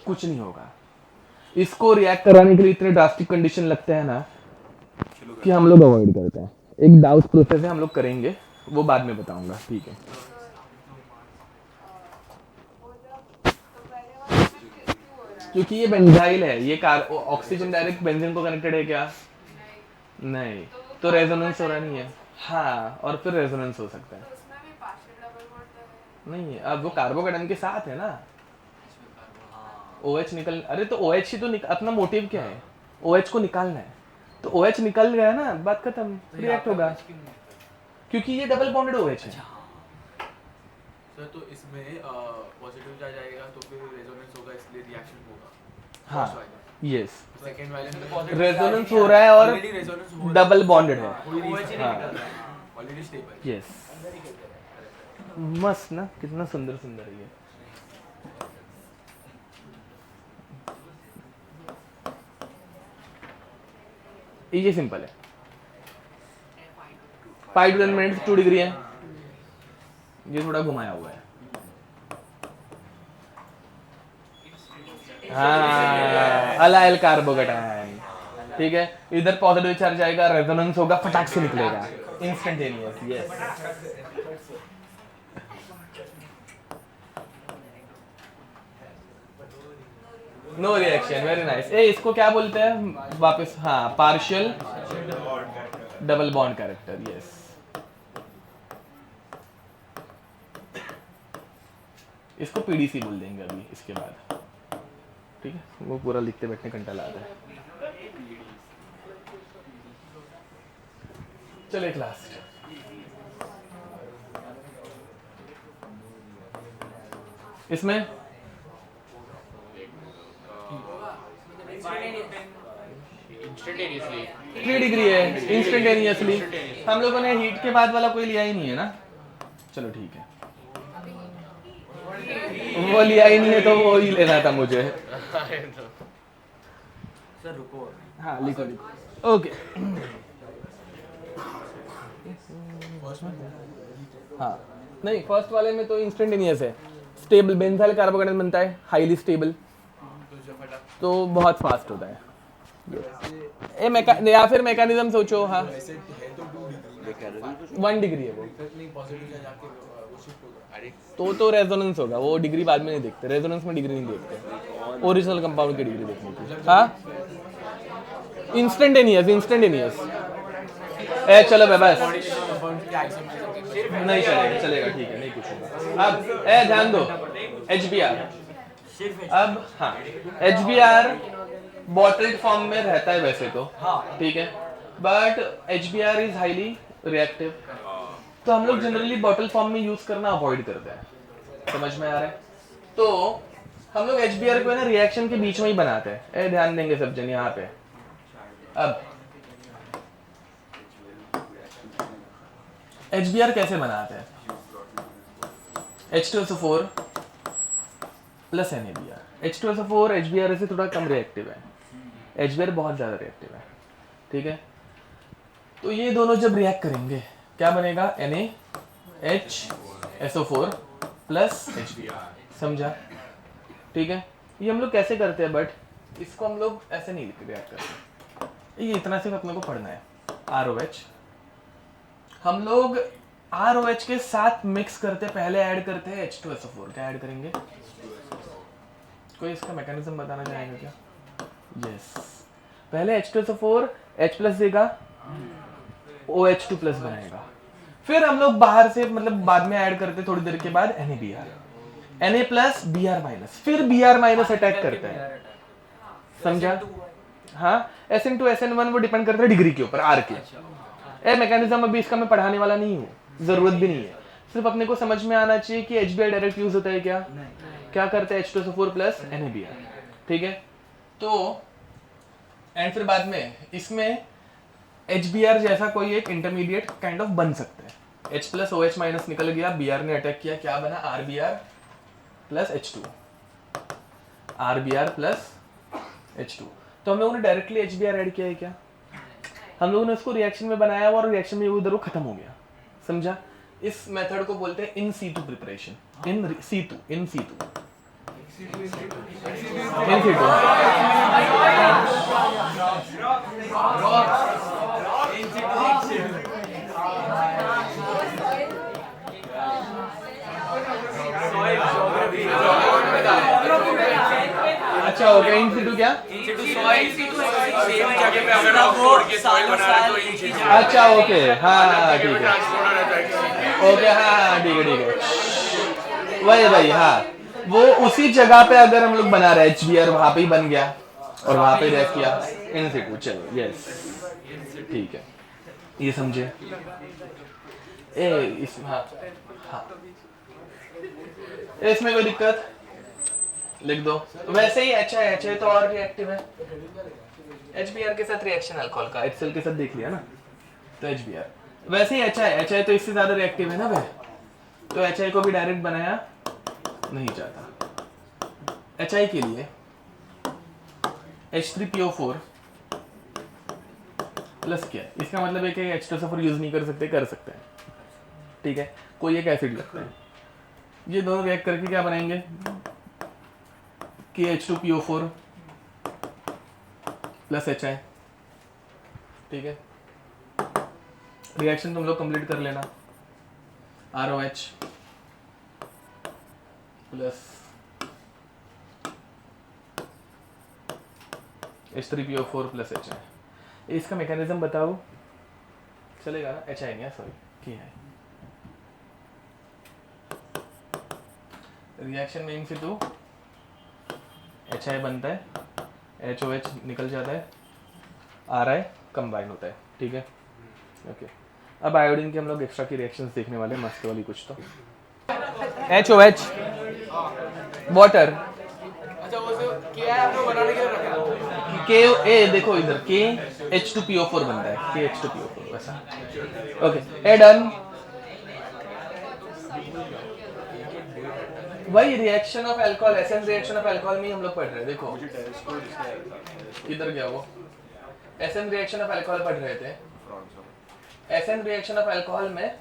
कुछ नहीं होगा। इसको रिएक्ट कराने के लिए इतने ड्रास्टिक कंडीशन लगते हैं ना कि हम लोग अवॉइड करते हैं। एक डाउट प्रोसेस है, हम लोग करेंगे, वो बाद में बताऊंगा, ठीक है? क्योंकि ये बेंजाइल है, ये ऑक्सीजन डायरेक्ट बेंजीन को कनेक्टेड है क्या? नहीं, तो रेजोनेंस हो रहा नहीं है। हाँ, और फिर रेजोनेंस हो सकता है। नहीं, अब वो कार्बोकेटन के साथ है ना। OH निकल, अरे तो OH ही तो अपना मोटिव क्या है? OH को निकालना है, तो OH निकल गया ना, बात खत्म, रिएक्ट होगा, क्योंकि ये डबल बॉन्डेड OH है। सर तो इसमें पॉजिटिव चार्ज आएगा तो फिर रेजोनेंस होगा, इसलिए रिएक्शन होगा। हाँ यस सेकंड वाले में पॉजिटिव रेजोनेंस हो रहा है और डबल बॉन्डेड है हाँ ऑलरेडी स्टेबल। यस मस्त ना, कितना सुंदर सुंदर है ये सिंपल है। पाई टू 10 मिनट्स 2 डिग्री है, ये थोड़ा घुमाया हुआ है। हाँ अलाइल कार्बोकेटायन, ठीक है। इधर पॉजिटिव चार्ज आएगा, रेजोनेंस होगा, फटाक से निकलेगा, instantaneous. Yes no reaction, very nice. ए इसको क्या बोलते हैं वापस? हाँ partial double bond character. Yes इसको पीडीसी बोल देंगे अभी इसके बाद, ठीक है। वो पूरा लिखते बैठने घंटा ला रहा है। चलो एक लास्ट, इसमें इंस्टेंटेनियसली 3 डिग्री है, इंस्टेंटेनियसली। हम लोगों ने हीट के बाद वाला कोई लिया ही नहीं है ना, चलो ठीक है। वो लिया ही नहीं है तो वो ही लेना था मुझे। सर रुको, हाँ लिखो लिखो, ओके। हाँ नहीं, फर्स्ट वाले में तो इंस्टेंटेनियस है, स्टेबल बेंजाइल कार्बोकेटायन बनता है, हाईली स्टेबल, तो बहुत फास्ट होता है। या फिर मैकेनिज्म सोचो। हाँ 1 डिग्री है वो, तो रेजोनेंस होगा, वो डिग्री बाद में नहीं देखते, रेजोनेंस में डिग्री नहीं देखते, ओरिजिनल कंपाउंड की डिग्री देखने की। हाँ इंस्टेंटेनियस, इंस्टेंटेनियस। ए चलो बस नहीं चलेगा, चलेगा ठीक है, नहीं पूछूंगा। अब ए ध्यान दो, HBr। अब हाँ HBr बॉटल्ड फॉर्म में रहता है वैसे तो, ठीक है, but HBr is highly reactive, तो हम लोग जनरली बॉटल फॉर्म में यूज करना अवॉइड करते हैं। समझ में आ रहा है? तो हम लोग HBr को है ना रिएक्शन के बीच में ही बनाते हैं। ए ध्यान देंगे सब जन यहाँ पे। अब HBr कैसे बनाते हैं? H2SO4 plus NaBr। H2SO4 HBr से थोड़ा कम रिएक्टिव है, HBr बहुत ज्यादा रिएक्टिव है, ठीक है। तो ये दोनों जब रिएक्ट करेंगे क्या बनेगा? NaHSO4 plus HBr। समझा? ठीक है। ये हम लोग कैसे करते हैं, बट इसको हम लोग ऐसे नहीं रिएक्ट करते, ये इतना सिर्फ अपने को पढ़ना है। ROH हम लोग ROH के साथ मिक्स करते, पहले ऐड करते हैं H2SO4। क्या ऐड करेंगे? कोई इसका मैकेनिज्म बताना चाहेंगे क्या? यस पहले H2SO4 H प्लस देगा, OH2 प्लस बनाएगा, फिर हम लोग बाहर से मतलब बाद में ऐड करते थोड़ी देर के बाद NaBr, Na plus Br minus, फिर Br माइनस अटैक करता है। समझा? हाँ SN2 SN1 वो डिपेंड करता है डिग्री के ऊपर, R के। ए मैकेनिज्म अभी इसका मैं पढ़ाने वाला नहीं हूँ, जरूरत भी नहीं है, सिर्फ अपने को समझ में आना चाहिए कि HBr डायरेक्ट यूज होता है क्या, क्या करते हैं H2SO4 प्लस NaBr, ठीक है। तो एंड फिर बाद में इसमें HBr जैसा कोई एक इंटरमीडिएट काइंड ऑफ बन सकता है। H प्लस OH माइनस निकल गया, Br ने अटैक किया, क्या बना? RBr plus H2, RBr plus H2। तो हम लोगों ने डायरेक्टली HBr ऐड किया है क्या? हम लोगों ने उसको रिएक्शन में बनाया और रिएक्शन में उधर वो खत्म हो गया। समझा? इस मेथड को बोलते हैं in situ preparation, in situ अच्छा हो गया। इन सीटू क्या? अच्छा ओके, हाँ ठीक है, ओके हाँ ठीक है वही भाई। हाँ वो उसी जगह पे अगर हम लोग बना रहे HBr, वहां पे ही बन गया और वहां पे रिएक्ट किया इन सीटू। चलो यस ठीक है, ये समझे? इसमें हाँ इसमें कोई दिक्कत? लिख दो। वैसे ही HI तो और रिएक्टिव है, HBr के साथ रिएक्शन अल्कोहल का, HCl के साथ देख लिया ना, तो HBr। वैसे ही HI तो इससे ज्यादा रिएक्टिव है ना भाई, तो HI को भी डायरेक्ट बनाया नहीं जाता। HI के लिए H3PO4 प्लस क्या है, इसका मतलब है कि H2SO4 यूज नहीं कर सकते हैं, ठीक है। कोई एक एसिड लगता है, ये दोनों रिएक्ट करके क्या बनाएंगे, KH2PO4 प्लस HI, ठीक है। रिएक्शन तुम लोग कंप्लीट कर लेना, ROH plus H3PO4 plus HI। इसका मैकेनिज्म बताओ, चलेगा ना? HI नहीं है, सॉरी, क्या है रिएक्शन में इन सिटू HI बनता है, HOH निकल जाता है, RI कंबाइन होता है, ठीक है, ओके। अब आयोडीन के हम लोग एक्स्ट्रा की रिएक्शंस देखने वाले, मस्त वाली कुछ तो। HOH वाटर, अच्छा वो जो क्या है आपने बनाने के लिए रखा के ए देखो इधर, के H2PO4 बनता है, के H2PO4 वैसा, ओके। ए डन। वही reaction of alcohol, essence reaction of alcohol में हम लोग पढ़ रहे हैं, देखो किधर गया वो, एसेंस रिएक्शन ऑफ अल्कोहल पढ़ रहे थे। एसेंस रिएक्शन ऑफ अल्कोहल में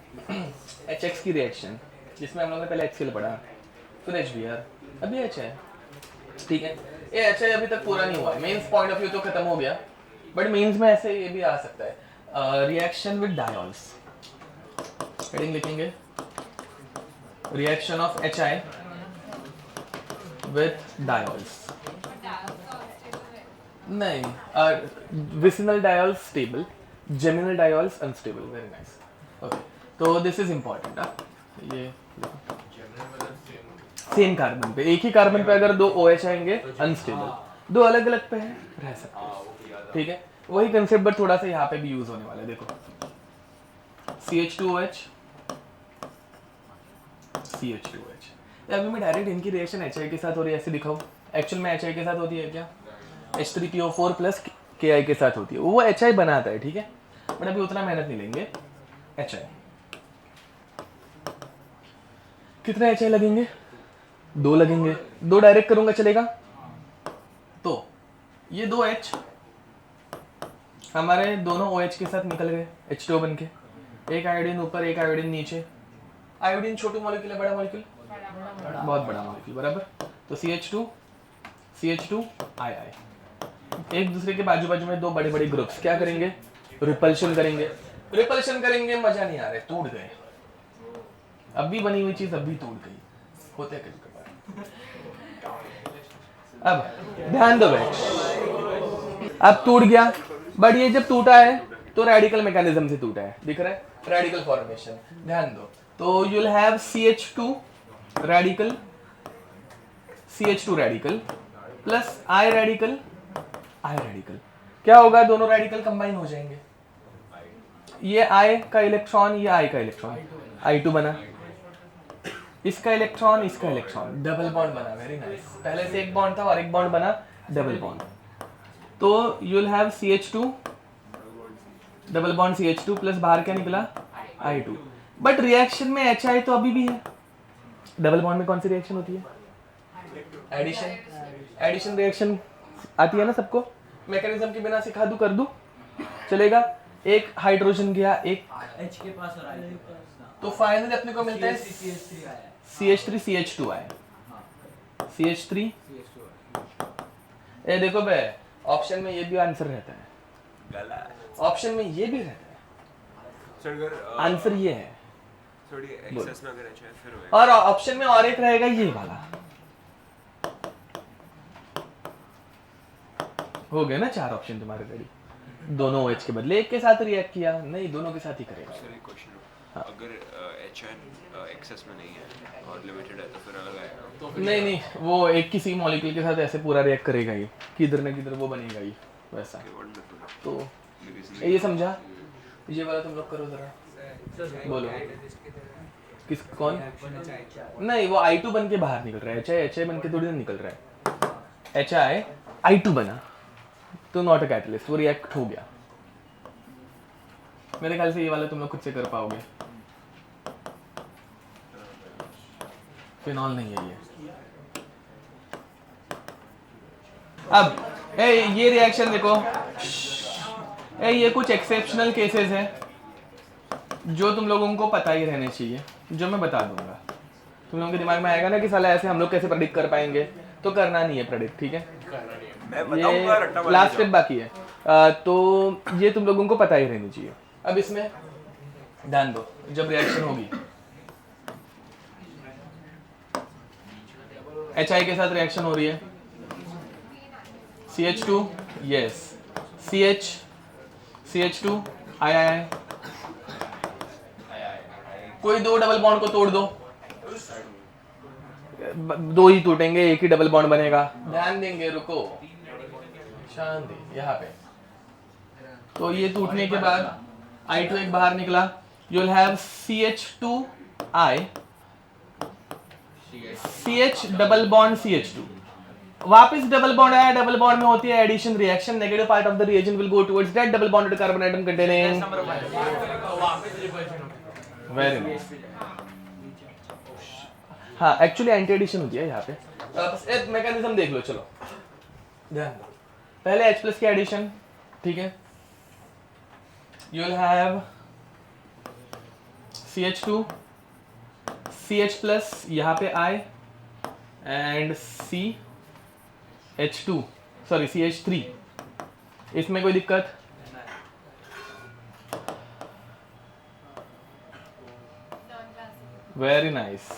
HX की रिएक्शन, जिसमें हम लोग ने पहले HCl पढ़ा, फिर HBr, अभी HI, ठीक है। ये HI अभी तक पूरा नहीं हुआ, मेंस पॉइंट ऑफ व्यू तो खत्म हो गया, बट मेंस में ऐसे ये भी आ सकता है, रिएक्शन विद डायोल्स, हेडिंग लिखेंगे, reaction of HI with diols, नहीं, vicinal diols stable, geminal diols unstable, very nice, okay. तो दिस इज इम्पोर्टेंट, ये सेम कार्बन पे, एक ही कार्बन पे अगर दो OH आएंगे अनस्टेबल, दो अलग अलग पे है रह सकते हैं, ठीक है। वही कंसेप्ट बट थोड़ा सा यहाँ पे भी यूज होने वाला है, देखो CH2OH CH2OH, अभी मैं डायरेक्ट इनकी रिएक्शन HI के साथ हो रही है ऐसे दिखाऊं, एक्चुअल में HI के साथ होती है क्या, H3PO4 प्लस KI के साथ होती है, वो HI बनाता है, ठीक है, बट अभी उतना मेहनत नहीं लेंगे। HI कितने HI लगेंगे, 2 लगेंगे, 2 डायरेक्ट करूंगा चलेगा, तो ये 2 H हमारे दोनों OH के साथ निकल गए H2O बन के, एक आयोडीन ऊपर एक आयोडीन नीचे, आयोडीन छोटी मॉलिक्यूल है बड़ा मॉलिक्यूल, बहुत बड़ा मॉलिक्यूल, बराबर। तो CH2 II, एक दूसरे के बाजू बाजू में 2 बड़े बड़े ग्रुप्स क्या करेंगे, रिपल्शन करेंगे, मजा नहीं आ रहा, टूट गए, अभी बनी हुई चीज अभी टूट गई, होते कभी कभार। अब ध्यान दो भाई, अब टूट गया, बट ये जब टूटा है तो रेडिकल मैकेनिज्म से टूटा है, दिख रहा है, रेडिकल फॉर्मेशन, ध्यान दो। तो you will have CH2 radical plus I radical, क्या होगा, दोनों रेडिकल कंबाइन हो जाएंगे, ये I का इलेक्ट्रॉन, ये I का इलेक्ट्रॉन, I2 बना, इसका इलेक्ट्रॉन डबल बॉन्ड बना, वेरी नाइस, पहले से एक बॉन्ड था और एक बॉन्ड बना, डबल बॉन्ड। तो you will have CH2 double bond CH2 plus बाहर क्या निकला, I2, बट रिएक्शन में HI तो अभी भी है, डबल बॉन्ड में कौन सी रिएक्शन होती है, एडिशन रिएक्शन आती है ना सबको, मैकेनिज्म के बिना सिखा दूं, कर दूं, चलेगा, एक हाइड्रोजन गया, एक H के पास और I के पास, तो फाइनली अपने को मिलता है CH3 CH2 आए, CH3 ये देखो बे, ऑप्शन में ये भी आंसर रहता है, ऑप्शन में ये भी रहता है, आंसर ये है, थोड़ी एक्सेस में अगर अच्छा है फिर होएगा, और ऑप्शन में और एक रहेगा ये वाला, हो गए ना 4 ऑप्शन तुम्हारे रेडी, दोनों OH के बदले एक के साथ रिएक्ट किया, नहीं दोनों के साथ ही करेगा। सर एक क्वेश्चन, अगर HN एक्सेस में नहीं है और लिमिटेड है तो फिर अलग आएगा, नहीं वो एक किसी मॉलिक्यूल के साथ ऐसे पूरा रिएक्ट करेगा ही, किधर न किधर वो बनेगा ही वैसा, तो ये समझा, ये वाला तुम लोग करो जरा, बोलो किस कौन, नहीं वो I2 बन के बाहर निकल रहा है, HI बन के थोड़ी ना निकल रहा है, HI2 बना, तो नॉट अ कैटलिस्ट, वो रिएक्ट हो गया। मेरे ख्याल से ये वाला तुम लोग खुद से कर पाओगे। फिनॉल नहीं है ये। अब ये रिएक्शन देखो, ये कुछ एक्सेप्शनल केसेस है जो तुम लोगों को पता ही रहने चाहिए, जो मैं बता दूंगा। तुम लोगों के दिमाग में आएगा ना कि साला ऐसे हम लोग कैसे प्रेडिक्ट कर पाएंगे, तो करना नहीं है प्रेडिक्ट, ठीक है। ये लास्ट स्टेप बाकी है, तो ये तुम लोगों को पता ही रहनी चाहिए। अब इसमें ध्यान दो, जब रिएक्शन होगी HI के साथ रिएक्शन हो रही है, CH2 यस, CH2 I कोई दो डबल बॉन्ड को तोड़ दो, दो ही टूटेंगे, एक ही डबल बॉन्ड बनेगा। ध्यान देंगे, रुको, शांति, यहाँ पे। तो ये टूटने के बाद I2 एक बाहर निकला, you will have CH2I, CH double bond CH2, वापस डबल बॉन्ड आया, डबल बॉन्ड में होती है addition reaction, negative part of the reagent will go towards that double bonded carbon atom containing, very nice. हाँ, एक्चुअली एंटी एडिशन होती है यहाँ पे। एक मैकेनिज्म देख लो, चलो ध्यान दो। पहले H+ की एडिशन, ठीक है, you will have CH2 CH+ यहाँ पे I and CH2 sorry CH3, इसमें कोई दिक्कत? Very nice.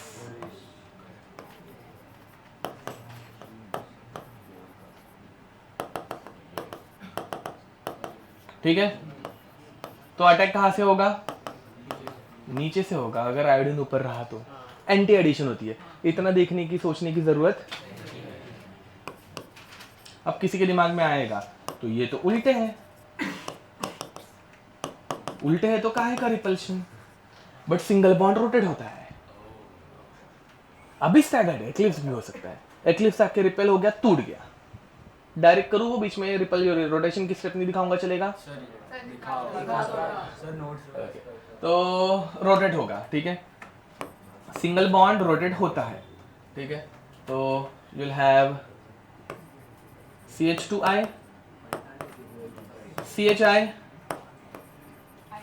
ठीक है, तो अटैक कहां से होगा? नीचे से होगा, अगर आयोडीन ऊपर रहा तो। एंटी एडिशन होती है, इतना देखने की सोचने की जरूरत। अब किसी के दिमाग में आएगा तो ये तो उल्टे हैं, उल्टे है तो काहे का repulsion, but single bond rotate होता है। अभी स्टैगर्ड है, एक्लिप्स भी हो सकता है, एक्लिप्स आके रिपेल हो गया, टूट गया। डायरेक्ट करूँ वो बीच में रिपल रोटेशन की स्टेप नहीं दिखाऊंगा, चलेगा? तो रोटेट होगा, ठीक है, सिंगल बॉन्ड रोटेट होता है, ठीक है। तो you will have CH2I CHI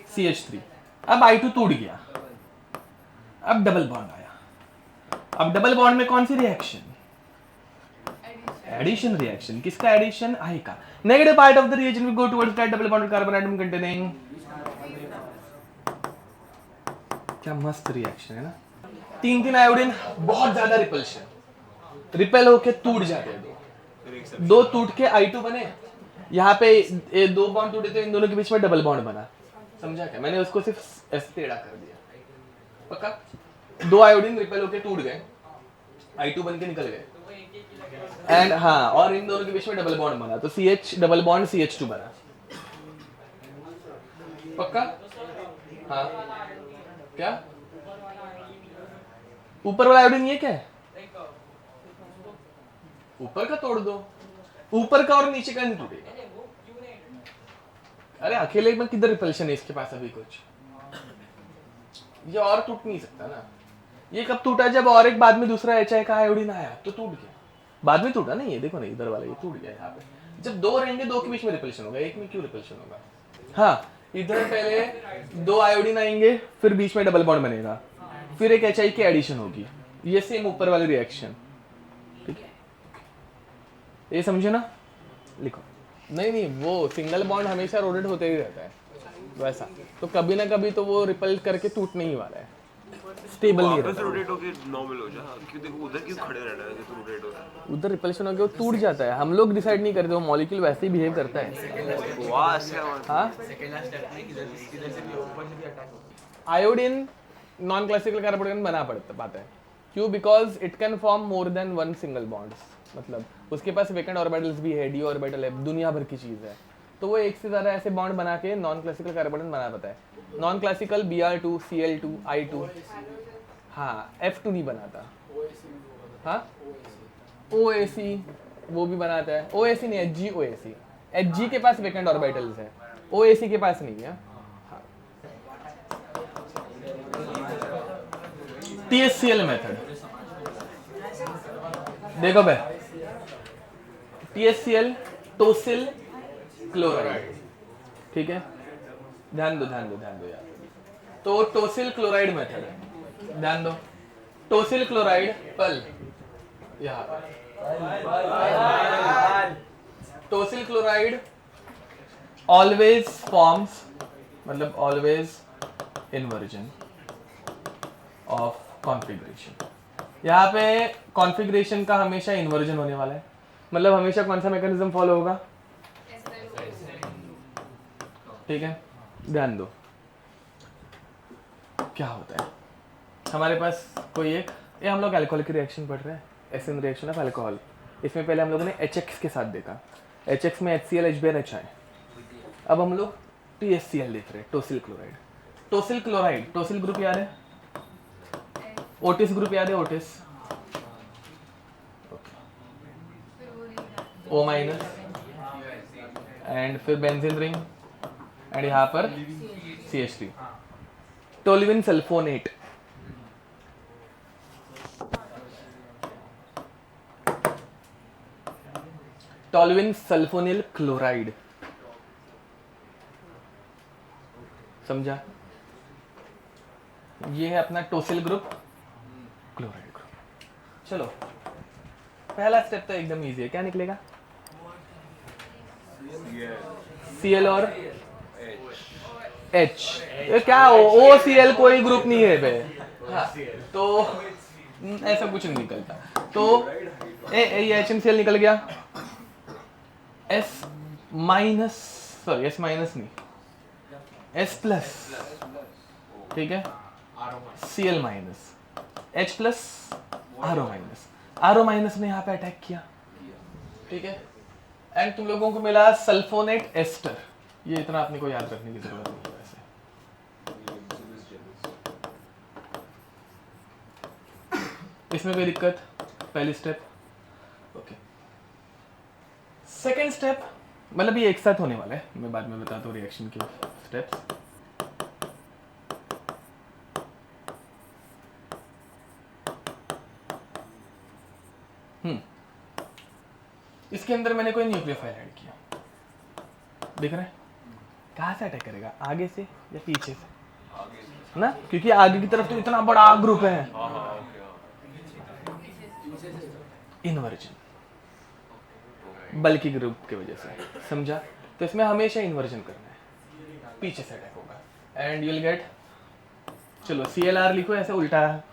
CH3। अब I2 टूट गया, अब डबल बॉन्ड आया। अब डबल बॉन्ड में कौन सी रिएक्शन? Addition reaction. किसका एडिशन? I का। Negative part of the reaction will go towards that double bonded carbon atom containing. क्या मस्त रिएक्शन है ना। 3 आयोडीन, बहुत ज्यादा रिपल्शन, रिपेल होके टूट जाते हैं, दो टूट के I2 बने। यहाँ पे दो बॉन्ड टूटे तो इन दोनों के बीच में डबल बॉन्ड बना, समझा क्या? मैंने उसको सिर्फ ऐसे टेढ़ा कर दिया, पक्का। 2 आयोडीन रिपेल होके टूट गए, I2 बन के निकल गए, एंड हाँ, और इन दोनों के बीच में डबल बॉन्ड बना, तो CH डबल बॉन्ड CH2 बना, पक्का। हाँ, क्या ऊपर वाला आयोडीन ये क्या है? ऊपर का तोड़ दो, ऊपर का और नीचे का नहीं टूटेगा। अरे अकेले में किधर रिपल्शन है इसके पास अभी कुछ, ये और टूट नहीं सकता ना। ये कब टूटा? जब और एक बाद में दूसरा HI का आयोडीन आया तो टूट गया। बाद में टूटा नहीं, ये देखो ना, इधर वाला ये टूट गया। यहाँ पे जब दो रहेंगे, दो के बीच में रिपल्शन होगा, एक में क्यों रिपल्शन होगा? हाँ, इधर पहले 2 आयोडीन आएंगे, फिर बीच में डबल बॉन्ड बनेगा, फिर एक HI की एडिशन होगी, ये सेम ऊपर वाली रिएक्शन, ठीक है। ये समझे ना? लिखो। नहीं, वो सिंगल बॉन्ड हमेशा रोटेट होते ही रहता है वैसा, तो कभी ना कभी तो वो रिपल करके टूटने ही वाला है, स्टेबल नहीं रहता। रोटेट होके नॉर्मल हो जा, क्यों देखो उधर क्यों खड़े रहना है कि तू रोटेट हो रहा है? उधर रिपल्शन होके वो टूट जाता है, हम लोग डिसाइड नहीं करते, वो मॉलिक्यूल वैसे ही बिहेव करता है। वाह, ऐसे हाँ, आयोडीन नॉन क्लासिकल कार्बोनेट बना पाता है, क्यों? Because it can form more than one single bonds, मतलब उसके पास वेकेंट ऑर्बिटल्स भी है, डी ऑर्बिटल है, दुनिया भर की चीज़ है, तो वो एक से ज़्यादा ऐसे बॉन्ड बना के नॉन क्लासिकल कार्बोनेट बना पाता है। Non classical Br2 Cl2 I2, हाँ, F2 नहीं बनाता। हाँ, OAC वो भी बनाता है। OAC नहीं, HG OAC। HG के पास वेकेंट ऑर्बिटल्स है, OAC के पास नहीं है। TSCl मेथड देखो भाई, TSCl टोसिल क्लोराइड, ठीक है, ध्यान दो यार। तो टोसिल क्लोराइड मेथड है, ध्यान दो। टोसिल क्लोराइड पल यहाँ पर, टोसिल क्लोराइड ऑलवेज फॉर्म्स, मतलब ऑलवेज इन्वर्जन ऑफ कॉन्फ़िगरेशन। यहाँ पे कॉन्फ़िगरेशन का हमेशा इन्वर्जन होने वाला है, मतलब हमेशा कौन सा मैकेनिज्म फॉलो होगा, ठीक है। ध्यान दो क्या होता है, हमारे पास कोई एक, ये हम लोग अल्कोहल की रिएक्शन पढ़ रहे हैं, एसिड रिएक्शन ऑफ अल्कोहल। इसमें पहले हम लोगों ने HX के साथ देखा, HX में HCl H है। अब हम लोग TSCl देख रहे हैं, tosyl chloride. Tosyl chloride, tosyl group याद है, ओटिस ग्रुप याद है, ओटिस O माइनस एंड फिर बेंजीन रिंग एंड यहाँ पर CH3, toluene sulfonate. Toluene sulfonyl chloride, समझा? ये है अपना टोसिल ग्रुप, क्लोराइड ग्रुप। चलो पहला स्टेप तो एकदम इजी है, क्या निकलेगा? Cl और H। ये क्या OCl कोई ग्रुप नहीं है बे, हाँ, तो ऐसा कुछ नहीं निकलता। तो ये HCl निकल गया, S minus, sorry S minus नहीं, S प्लस, ठीक है, Cl minus, H plus, RO minus. RO minus ने यहाँ पे अटैक किया, ठीक है, एंड तुम लोगों को मिला सल्फोनेट एस्टर। ये इतना अपने को याद रखने की जरूरत नहीं है वैसे। इसमें कोई दिक्कत? पहली स्टेप ओके। सेकेंड स्टेप, मतलब ये एक साथ होने वाला है, मैं बाद में बताता हूँ रिएक्शन के स्टेप्स। इसके अंदर मैंने कोई न्यूक्लियोफाइल ऐड किया, देख रहे हैं? कहाँ से अटैक करेगा, आगे से या पीछे से? ना, क्योंकि आगे की तरफ तो इतना बड़ा ग्रुप है, इन्वर्जन, बल्कि ग्रुप की वजह से, समझा? तो इसमें हमेशा इन्वर्जन करना है, पीछे से अटैक होगा एंड यू विल गेट, चलो ClR लिखो ऐसे उल्टा है,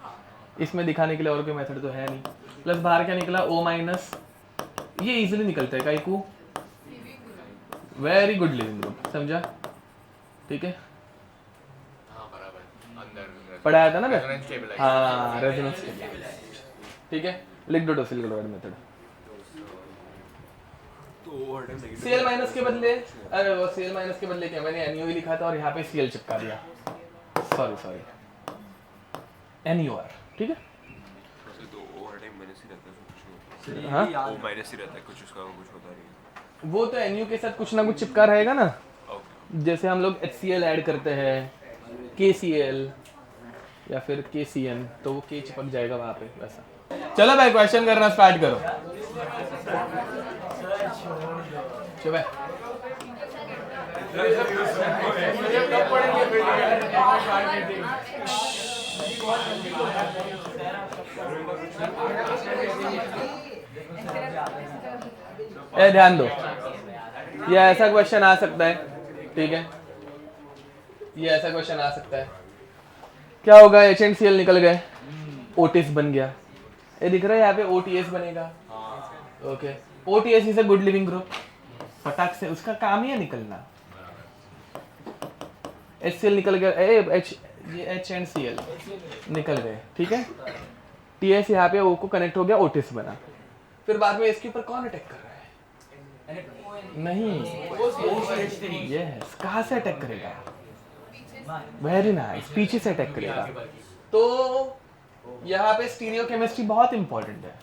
इसमें दिखाने के लिए और कोई मेथड तो है नहीं। प्लस बाहर क्या निकला, O माइनस, ये इजीली निकलता है, काइकू वेरी गुड लिविंग ग्रुप, समझा? ठीक है, पढ़ाया था ना मैं, हाँ रेजोनेंस स्टेबलाइज्ड, ठीक है। लिख दो टोसिल क्लोराइड मेथड। Cl माइनस के बदले, अरे वो Cl माइनस के बदले क्या, मैंने NaOH लिखा था और यहाँ पे Cl चिपका दिया, सॉरी NaOR, ठीक है। हाँ माइनस ही रहता है, कुछ उसका कुछ होता नहीं, वो तो NU के साथ कुछ ना कुछ चिपका रहेगा ना, जैसे हम लोग HCl ऐड करते हैं, KCl या फिर KCN, तो वो K चिपक जाएगा वहाँ पे, वैसा। चलो भाई क्वेश्चन करना स्टार्ट करो। चलो भाई ए ध्यान दो, ये ऐसा क्वेश्चन आ सकता है, ठीक है, ये ऐसा क्वेश्चन आ सकता है, क्या होगा, HCl निकल गए, ओटिस बन गया, ये दिख रहा है यहाँ पे OTS बनेगा, okay, OTS is a good leaving group, फटाक से उसका काम ही है निकलना। HCl निकल गया, ये H एंड Cl निकल गए, ठीक है, TS यहाँ पे O को कनेक्ट हो गया, ओटिस बना, फिर बाद में इसके ऊपर कौन अटैक कर रहा है? नहीं, यस, कहाँ से अटैक करेगा? वेरी नाइस, पीछे से अटैक करेगा। तो यहाँ पे स्टीरियोकेमिस्ट्री बहुत इंपॉर्टेंट है,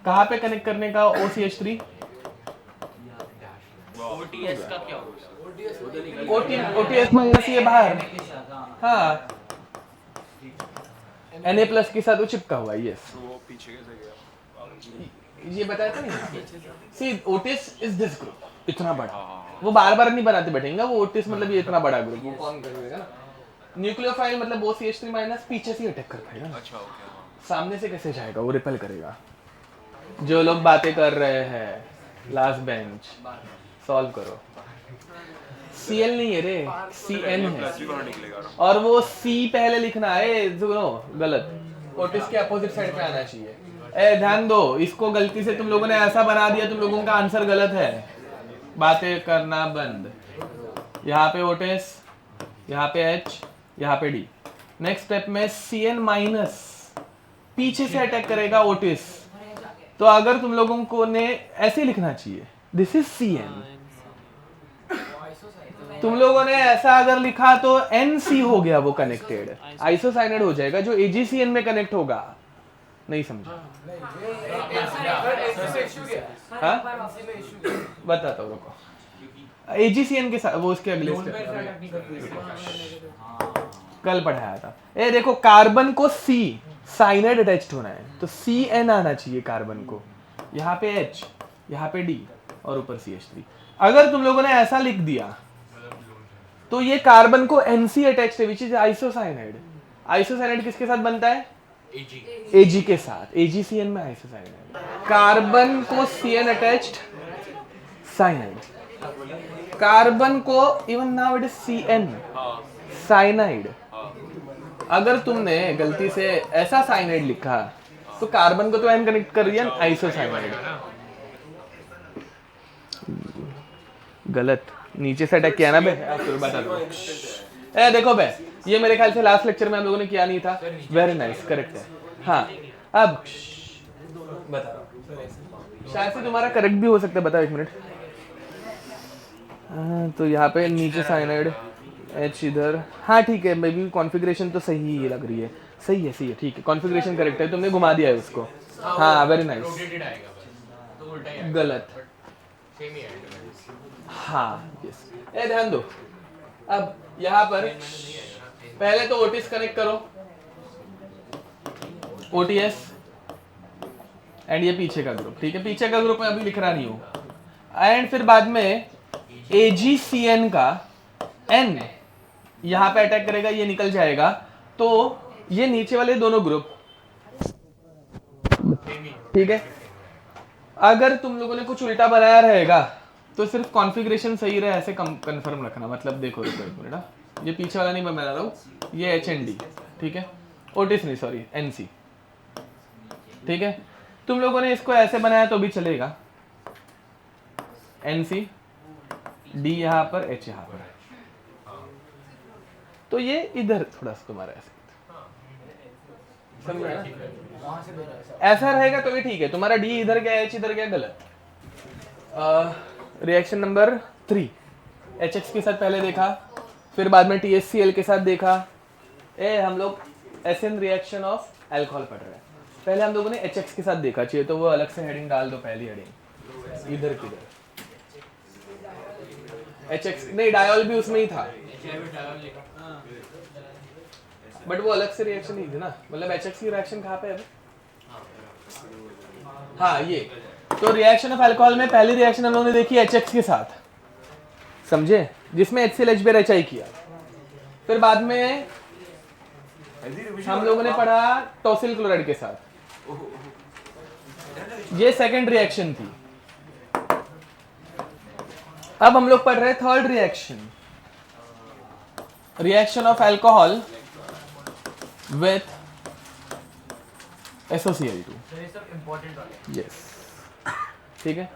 कहाँ पे कनेक्ट करने का OCH3? OTS का क्या होगा? OTS माइनस ये बाहर, हाँ Na+ के साथ वो चिपका हुआ है, यस। तो वो पीछे कैसे गया? ये बताया था नहीं, सी ओटिस इज दिस ग्रुप, इतना बड़ा, वो बार बार नहीं बनाते बैठेंगे, वो ओटिस मतलब ये इतना बड़ा ग्रुप, वो कौन करेगा ना। न्यूक्लियोफाइल मतलब OCH3 माइनस पीछे से अटैक कर पाएगा ना, अच्छा ओके हाँ। सामने से कैसे जाएगा, वो रिपेल करेगा। जो लोग बातें कर रहे हैं लास्ट बेंच, सॉल्व करो। Cl नहीं है रे, Cn है, प्लस भी बाहर निकलेगा ना। और वो C पहले लिखना है, सुनो गलत, ओटिस के अपोजिट साइड पे आना चाहिए। ए ध्यान दो, इसको गलती से तुम लोगों ने ऐसा बना दिया, तुम लोगों का आंसर गलत है। बातें करना बंद। यहाँ पे ओटिस, यहाँ पे H, यहाँ पे D। नेक्स्ट स्टेप में Cn माइनस पीछे से अटैक करेगा ओटिस, तो अगर तुम लोगों को ने ऐसे लिखना चाहिए, दिस इज Cn। तुम लोगों ने ऐसा अगर लिखा तो NC हो गया, वो कनेक्टेड आइसोसाइनेड हो जाएगा, जो AgCN में कनेक्ट होगा। नहीं समझा? हाँ बताता हूँ, रुको। AgCN के साथ वो उसके अगले स्टेप कल पढ़ाया था। ए देखो, कार्बन को C साइनाइड अटैच्ड होना है, तो Cn आना चाहिए कार्बन को, यहाँ पे H, यहाँ पे D और ऊपर CH3। अगर तुम लोगों ने ऐसा लिख दिया तो ये कार्बन को NC अटैच्ड है, विच इज आइसोसाइनाइड। आइसोसाइनाइड किसके साथ बनता है? Ag के साथ, AgCN में आइसोसाइनाइड। कार्बन को Cn अटैच्ड साइनाइड, कार्बन को even now it is Cn cyanide. अगर तुमने गलती से ऐसा साइनाइड लिखा तो कार्बन को तो N कनेक्ट कर दिया आइसोसाइनाइड, गलत, नीचे से अटैक किया ना बे। बता दो, ए देखो बे, ये मेरे ख्याल से लास्ट लेक्चर में हम लोगों ने किया नहीं था। वेरी नाइस, करेक्ट है। हाँ अब बताओ, शायद से तुम्हारा करेक्ट भी हो सकता है, बताओ एक मिनट। तो यहाँ पे नीचे साइनाइड, H इधर, हाँ ठीक है, मे बी कॉन्फ़िगरेशन तो सही ही लग रही है, सही है ठीक है, कॉन्फ़िगरेशन करेक्ट है, तुमने घुमा दिया है उसको। हाँ वेरी नाइस, गलत, हाँ यस। ए ध्यान दो, अब यहाँ पर पहले तो ओटिस कनेक्ट करो, OTS एंड ये पीछे का ग्रुप, ठीक है, पीछे का ग्रुप मैं अभी लिख रहा नहीं हूँ। एंड फिर बाद में AgCN का N यहाँ पे अटैक करेगा, ये निकल जाएगा, तो ये नीचे वाले दोनों ग्रुप, ठीक है। अगर तुम लोगों ने कुछ उल्टा बनाया रहेगा तो सिर्फ कॉन्फ़िगरेशन सही रहे ऐसे कंफर्म रखना। मतलब देखो रुको एक मिनट, ये पीछे वाला नहीं मैं बना रहा हूँ, ये HND, ठीक है, ओटिस नहीं सॉरी NC, ठीक है। तुम लोगों ने इसको ऐसे बनाया तो भी चलेगा, NC D यहाँ पर, H यहाँ पर, तो ये इधर थोड़ा सा तुम्हारा ऐसे समझ रहे ना? ऐसा रहेगा तो भी ठीक है, तुम्हारा D इधर गया, H इधर गया, गलत। रिएक्शन नंबर 3, HX के साथ पहले देखा, फिर बाद में THCl के साथ देखा। हम लोग SN रिएक्शन ऑफ अल्कोहल पढ़ रहे हैं, पहले हम लोगों ने HX के साथ देखा, चाहिए तो वो अलग से हेडिंग डाल दो, पहली हेडिंग इधर किधर, HX नहीं, डायोल भी उसमें ही था, बट वो अलग से रिएक्शन नहीं थी ना, मतलब HX की रिएक्शन कहाँ पे है? हाँ ये तो रिएक्शन ऑफ अल्कोहल में पहली रिएक्शन हम लोगों ने देखी HX के साथ, समझे, जिसमें HCl किया। फिर बाद में हम लोगों ने पढ़ा टॉसिल क्लोराइड के साथ, ये सेकंड रिएक्शन थी। अब हम लोग पढ़ रहे हैं third reaction, reaction of alcohol with SOCl2, yes, ठीक है।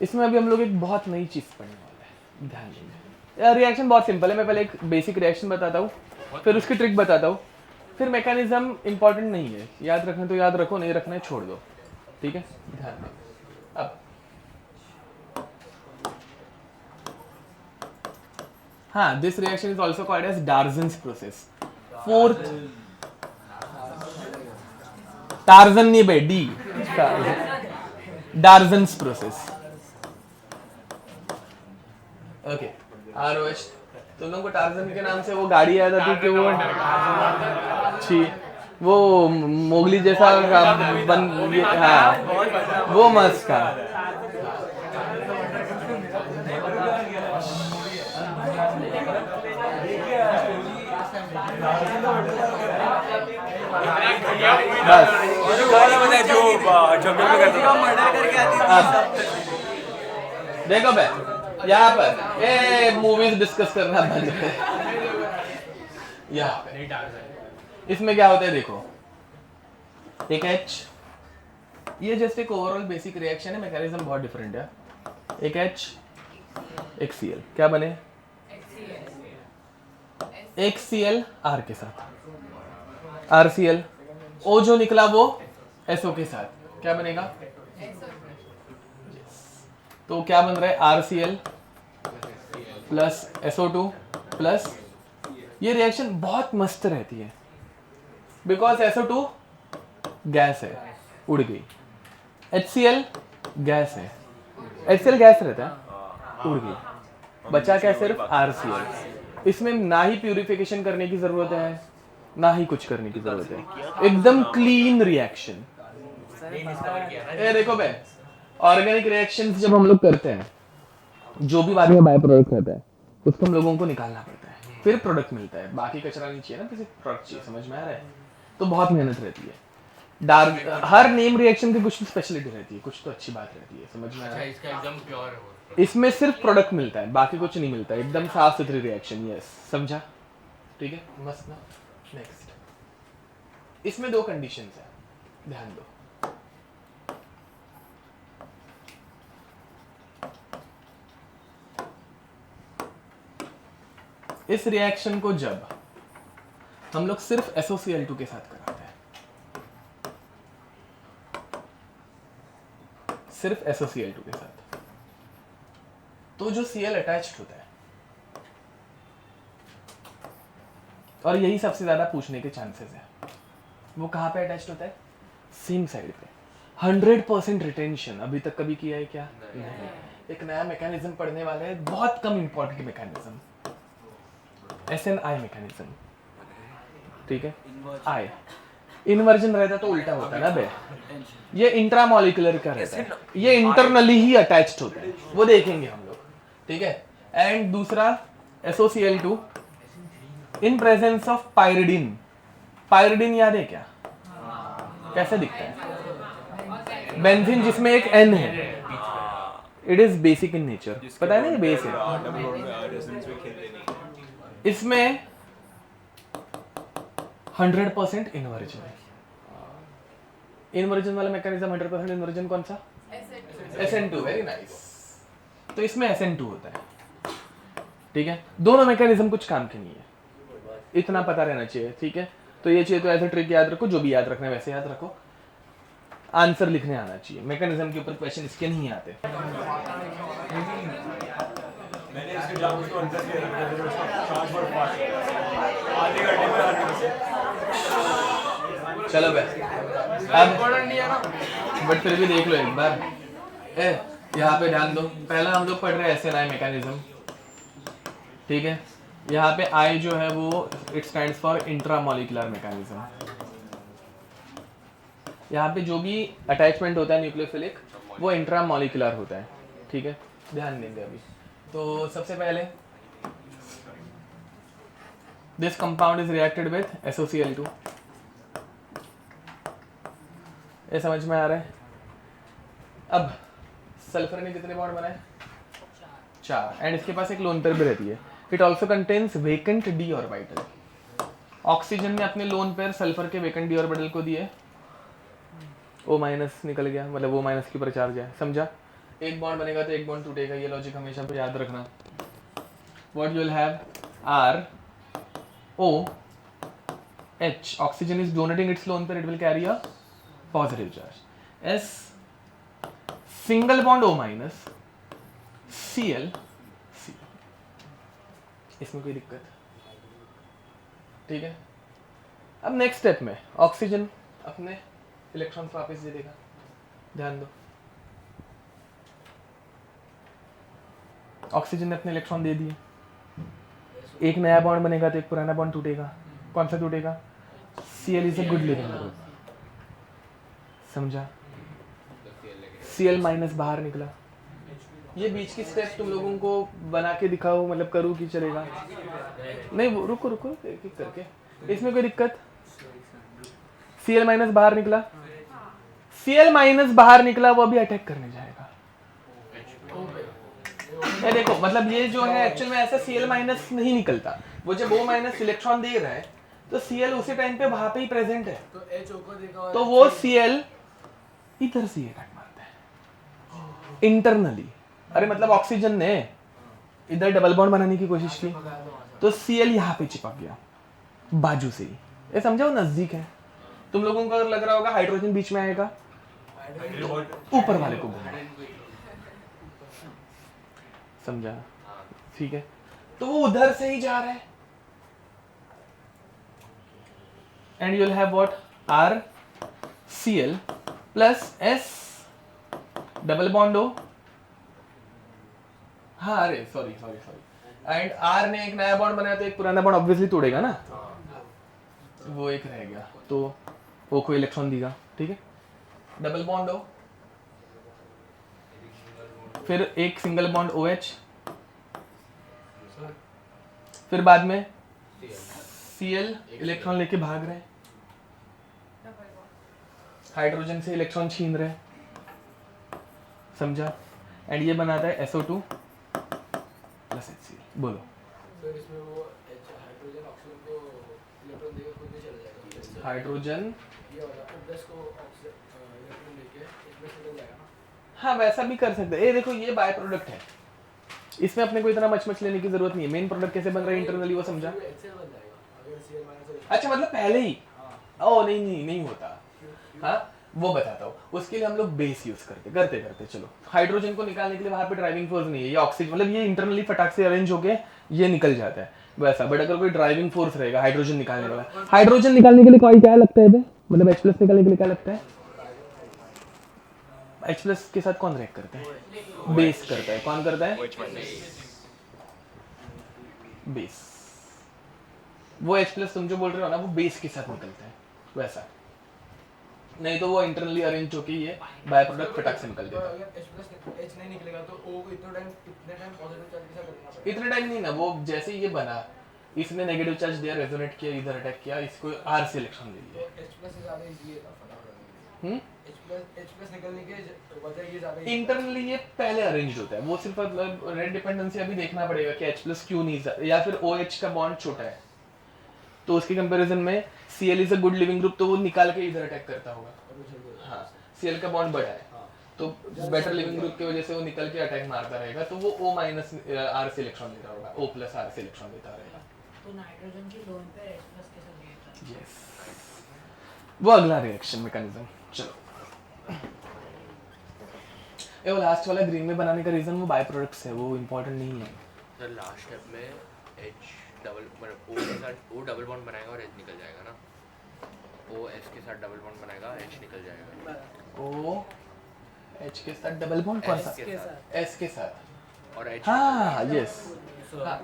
इसमें अभी हम लोग एक बहुत नई चीज पढ़ने वाले हैं, ध्यान देंगे। रिएक्शन बहुत सिंपल है, मैं पहले एक बेसिक रिएक्शन बताता हूँ, फिर उसकी ट्रिक बताता हूँ, फिर मैकेनिज्म इंपॉर्टेंट नहीं है, याद रखना तो याद रखो, नहीं रखना है छोड़ दो, ठीक है, ध्यान दें। अब हाँ, this reaction is also called as Darzens process, फोर्थ टार्जन नहीं बे, the Darzens process. Okay, ROH. तुम लोगों को टार्जन के नाम से वो गाड़ी याद आती कि वो छी, वो मोगली जैसा हाँ, वो मस्त था। बस देखो बे, यहाँ पर ए मूवीज डिस्कस करना बंद है। यहाँ पे इसमें क्या होता है देखो, एक H, ये जस्ट एक ओवरऑल बेसिक रिएक्शन है, मैकेनिज्म बहुत डिफरेंट है। एक H, एक Cl, क्या बने? एक Cl R के साथ, RCl, O जो निकला वो SO के साथ, क्या बनेगा? तो क्या बन रहा है? RCl प्लस SO2 प्लस, ये रिएक्शन बहुत मस्त रहती है बिकॉज SO2 गैस है, उड़ गई। HCl गैस है, HCl गैस रहता है, उड़ गई, बचा क्या? सिर्फ RCl। इसमें ना ही प्यूरिफिकेशन करने की जरूरत है, ना ही कुछ करने की जरूरत है, एकदम क्लीन रिएक्शन। ये देखो बे, ऑर्गेनिक रिएक्शंस जब हम लोग करते हैं, जो भी बाद में बाय प्रोडक्ट रहता है उसको हम लोगों को निकालना पड़ता है, फिर प्रोडक्ट मिलता है। बाकी कचरा नहीं चाहिए ना, किसी प्रोडक्ट चाहिए, समझ में आ रहा है? तो बहुत मेहनत रहती है। हर नेम रिएक्शन की कुछ तो स्पेशलिटी रहती है, कुछ तो अच्छी बात रहती है, समझ में आ रहा है? इसका एकदम प्योर है वो। इसमें सिर्फ प्रोडक्ट मिलता है, बाकी कुछ नहीं मिलता है, एकदम साफ सुथरी रिएक्शन। यस, समझा? ठीक है, मस्त ना। नेक्स्ट, इसमें दो कंडीशंस है, ध्यान दो। इस रिएक्शन को जब हम लोग सिर्फ SOCl2 के साथ कराते हैं, सिर्फ SOCl2 के साथ, तो जो Cl अटैच्ड होता है, और यही सबसे ज्यादा पूछने के चांसेस है, वो कहां पे अटैच्ड होता है? सेम साइड पे। 100% रिटेंशन अभी तक कभी किया है क्या? नहीं। एक नया मैकेनिज्म पढ़ने वाले हैं, बहुत कम इंपॉर्टेंट मैकेनिज्म, SNI मैकेनिज्म, ठीक है? आई इन्वर्जन रहता तो उल्टा होता है ना बे, ये इंट्रामोलिकुलर का रहता है, ये इंटरनली ही अटैच्ड होता है, वो देखेंगे हम लोग, ठीक है? एंड दूसरा SOCl2 इन प्रेजेंस ऑफ पायरिडिन। पायरिडिन याद है क्या? कैसे दिखता है? बेंजीन जिसमें एक N है, it is basic in nature, पता है ना, ये बेस है। इसमें 100% इन्वर्जन है। इन्वर्जन वाला मैकेनिज्म 100% इन्वर्जन कौन सा? SN2, very nice. तो इसमें SN2 होता है, ठीक है? दोनों मैकेनिज्म कुछ काम के नहीं है, इतना पता रहना चाहिए, ठीक है? तो ये चाहिए तो ऐसे ट्रिक याद रखो, जो भी याद रखना है वैसे याद रखो, आंसर लिखने आना चाहिए, मैकेनिज्म के ऊपर क्वेश्चन इसके नहीं आते। मैंने इसके जवाब उसको आंसर किया था, चार्ज फॉर फास्ट आधे घंटे में। चलो बे, अब इंपॉर्टेंट नहीं है ना, बट फिर भी देख लो एक बार। यहाँ पे ध्यान दो, पहला हम लोग पढ़ रहे हैं SNI मैकेनिज्म, ठीक है? यहाँ पे I जो है वो it stands for intramolecular mechanism. यहाँ पे जो भी अटैचमेंट होता है न्यूक्लियोफिलिक, वो इंट्रामोलिकुलर होता है, ठीक है? ध्यान देंगे अभी। तो सबसे पहले this compound is reacted with SOCl2, ये समझ में आ रहा है? अब सल्फर ने कितने बॉन्ड बनाए? 4, एंड इसके पास एक लोन पेयर भी रहती है। It also contains vacant d orbital. Oxygen ने अपने लोन पेयर सल्फर के वेकेंट d ऑर्बिटल को दिए, O- निकल गया, मतलब O- के ऊपर चार्ज है, समझा? एक बॉन्ड बनेगा तो एक बॉन्ड टूटेगा, ये लॉजिक हमेशा पे याद रखना। What you will have R O H, oxygen is donating its lone pair, it will carry a positive charge. S single bond O- Cl C, इसमें कोई दिक्कत? ठीक है? अब नेक्स्ट स्टेप में ऑक्सीजन अपने इलेक्ट्रॉन्स वापस दे देगा, ध्यान दो। ऑक्सीजन ने अपने इलेक्ट्रॉन दे दिए, एक नया बॉन्ड बनेगा तो एक पुराना बॉन्ड टूटेगा। कौन सा टूटेगा? Cl is a good leaving group, समझा? Cl माइनस बाहर निकला। ये बीच की स्टेप तुम लोगों को बना के दिखाओ, मतलब करूँ कि चलेगा? नहीं रुको रुको, एक एक करके, इसमें कोई दिक्कत? Cl माइनस बाहर निकला, Cl माइनस बाहर निकला, वो अभी अटैक करने जाएगा। ये देखो, मतलब ये जो है एक्चुअल में ऐसा Cl माइनस नहीं निकलता, वो जब O माइनस इलेक्ट्रॉन दे रहा है तो Cl उसी टाइम पे वहां पे ही प्रेजेंट है, तो H को देखा तो वो Cl इधर से ये कट मारता है इंटरनली। अरे मतलब ऑक्सीजन ने इधर डबल बॉन्ड बनाने की कोशिश की तो Cl यहाँ पे चिपक गया बाजू से ही। ये समझाओ, नजदीक है। तुम लोगों को अगर लग रहा होगा हाइड्रोजन बीच में आएगा, ऊपर वाले को घुमाओ, समझा? ठीक है, तो वो उधर से ही जा रहा है। And you will have what? R Cl plus S double bond O। हाँ अरे sorry sorry sorry, and R ने एक नया बॉन्ड बनाया तो एक पुराना बॉन्ड ऑब्वियसली तोड़ेगा ना, वो एक रह गया तो O को इलेक्ट्रॉन देगा, ठीक है? डबल बॉन्ड O, फिर एक सिंगल बॉन्ड OH, फिर बाद में Cl इलेक्ट्रॉन लेके भाग रहे हैं, हाइड्रोजन से इलेक्ट्रॉन छीन रहे हैं, समझा? एंड ये बनाता है SO2 प्लस HCl। बोलो। सर इसमें वो हाइड्रोजन ऑक्सीजन को इलेक्ट्रॉन देकर खुद भी चला जाएगा। हाइड्रोजन ये वाला O+ को इलेक्ट्रॉन देके H+ निकल जाएगा ना। हाँ वैसा भी कर सकते हैं। ये देखो ये बाय प्रोडक्ट है, इसमें अपने को इतना मच लेने की जरूरत नहीं है। मेन प्रोडक्ट कैसे बन रहा है इंटरनली वो समझा? HCl बन जाएगा अगर Cl माइनस। अच्छा मतलब पहले ही? ओ नहीं नहीं नहीं होता। हाँ वो बताता हूँ, उसके लिए हम लोग बेस यूज करते चलो। हाइड्रोजन को निकालने के लिए वहां पे ड्राइविंग फोर्स नहीं है, ये ऑक्सीजन मतलब ये इंटरनली फटाक से अरेंज होके ये निकल जाता है वैसा। बट अगर कोई ड्राइविंग फोर्स रहेगा हाइड्रोजन निकालने वाला, हाइड्रोजन निकालने के लिए कोई क्या लगता है बे? मतलब H+ निकालने के लिए क्या लगता है? H+ के साथ कौन रिएक्ट करता है? बेस करता है। कौन करता है? बेस। वो H+ तुम जो बोल रहे हो ना वो बेस के साथ निकलता है वैसा, नहीं तो वो इंटरनली अरेंज होके ये बाय प्रोडक्ट फटाक से निकल देता है। अगर H+ नहीं निकलेगा तो O को इतने टाइम पॉजिटिव चार्ज के साथ रखना पड़ेगा। इतने टाइम नहीं ना, वो जैसे ही ये बना इसने नेगेटिव चार्ज दिया, रेजोनेट किया, इधर अटैक किया, इसको R से इलेक्ट्रॉन दे दिया। तो H+ से ज्यादा इजी है फटाफट। H+ निकलने के वजह ये ज्यादा इंटरनली ये पहले अरेंज होता है, वो सिर्फ रेड डिपेंडेंसी अभी देखना पड़ेगा कि H+ क्यों नहीं, या फिर OH का बॉन्ड छोटा है तो उसके कंपैरिजन में Cl is a good living group तो वो निकाल के इधर अटैक करता होगा। हाँ Cl का बॉन्ड बड़ा है तो बेटर लिविंग ग्रुप की वजह से वो निकल के अटैक मारता रहेगा, तो वो O- R से इलेक्ट्रॉन देता होगा, O+ R से इलेक्ट्रॉन देता रहेगा। तो नाइट्रोजन की लोन पे H+ के साथ रिएक्ट करता है। यस, वो अगला रिएक्शन मैकेनिज्म। चलो ये वो लास्ट वाला ग्रीन में बनाने का रीजन वो बाय प्रोडक्ट्स है, वो इंपॉर्टेंट नहीं है। सर लास्ट स्टेप में H डबल मतलब O के साथ O डबल बॉन्ड बनाएगा और H निकल जाएगा ना, O H के साथ डबल बॉन्ड बनाएगा H निकल जाएगा। O H के साथ डबल बॉन्ड कौन सा? S के साथ। S के साथ और H हाँ यस हाँ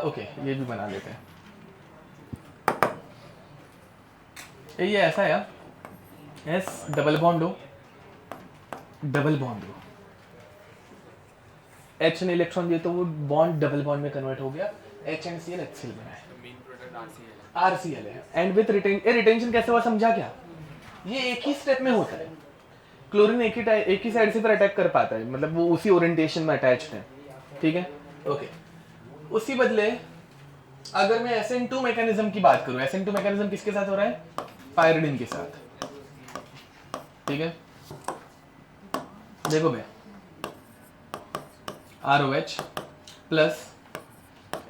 ओके ये भी बना लेते हैं। ये ऐसा है S double bond O double bond O, H ने इलेक्ट्रॉन दिया तो वो बॉन्ड डबल बॉन्ड में कन्वर्ट हो गया, H एंड Cl HCl बना है, मेन प्रोडक्ट RCl RCl है। एंड विद रिटेंशन कैसे हुआ समझा क्या? ये एक ही स्टेप में होता है, क्लोरीन एक ही साइड से फिर अटैक कर पाता है, मतलब वो उसी ओरिएंटेशन में अटैच्ड है, ठीक है ओके। उसी बदले अगर मैं SN2 मैकेनिज्म की बात करूं, SN2 मैकेनिज्म किसके साथ हो रहा है? पायरिडिन के साथ, ठीक है। देखो भैया ROH plus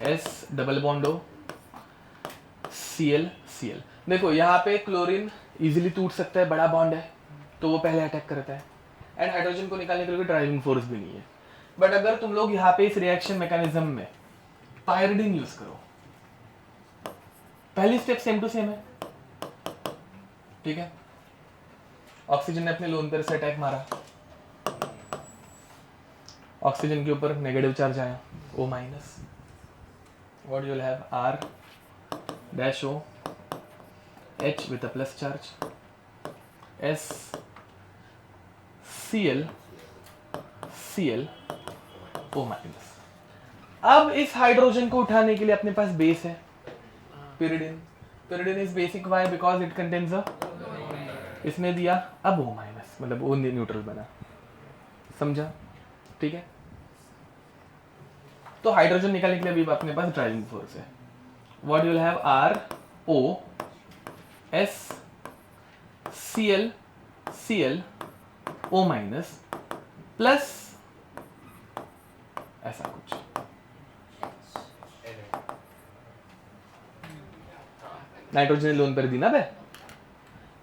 S double bond O Cl। देखो यहाँ पे क्लोरीन इजीली टूट सकता है, बड़ा बॉन्ड है तो वो पहले अटैक करता है, एंड हाइड्रोजन को निकालने के लिए ड्राइविंग फोर्स भी नहीं है। बट अगर तुम लोग यहाँ पे इस रिएक्शन मैकेनिज्म में पायरिडिन यूज करो, पहली स्टेप सेम टू सेम है, ठीक है। ऑक्सीजन ने अपने लोन पेयर से अटैक मारा, ऑक्सीजन के ऊपर नेगेटिव चार्ज आया O minus, what you will have R dash O H with a plus charge, S Cl Cl O minus. अब इस हाइड्रोजन को उठाने के लिए अपने पास बेस है pyridine, pyridine is basic why because it contains a, इसने दिया अब O माइनस, मतलब O न्यूट्रल बना, समझा? ठीक है, तो हाइड्रोजन निकालने के लिए अभी अपने पास ड्राइविंग फोर्स है, what you will have R O S Cl Cl O minus plus ऐसा कुछ, नाइट्रोजन लोन पर दी ना बे।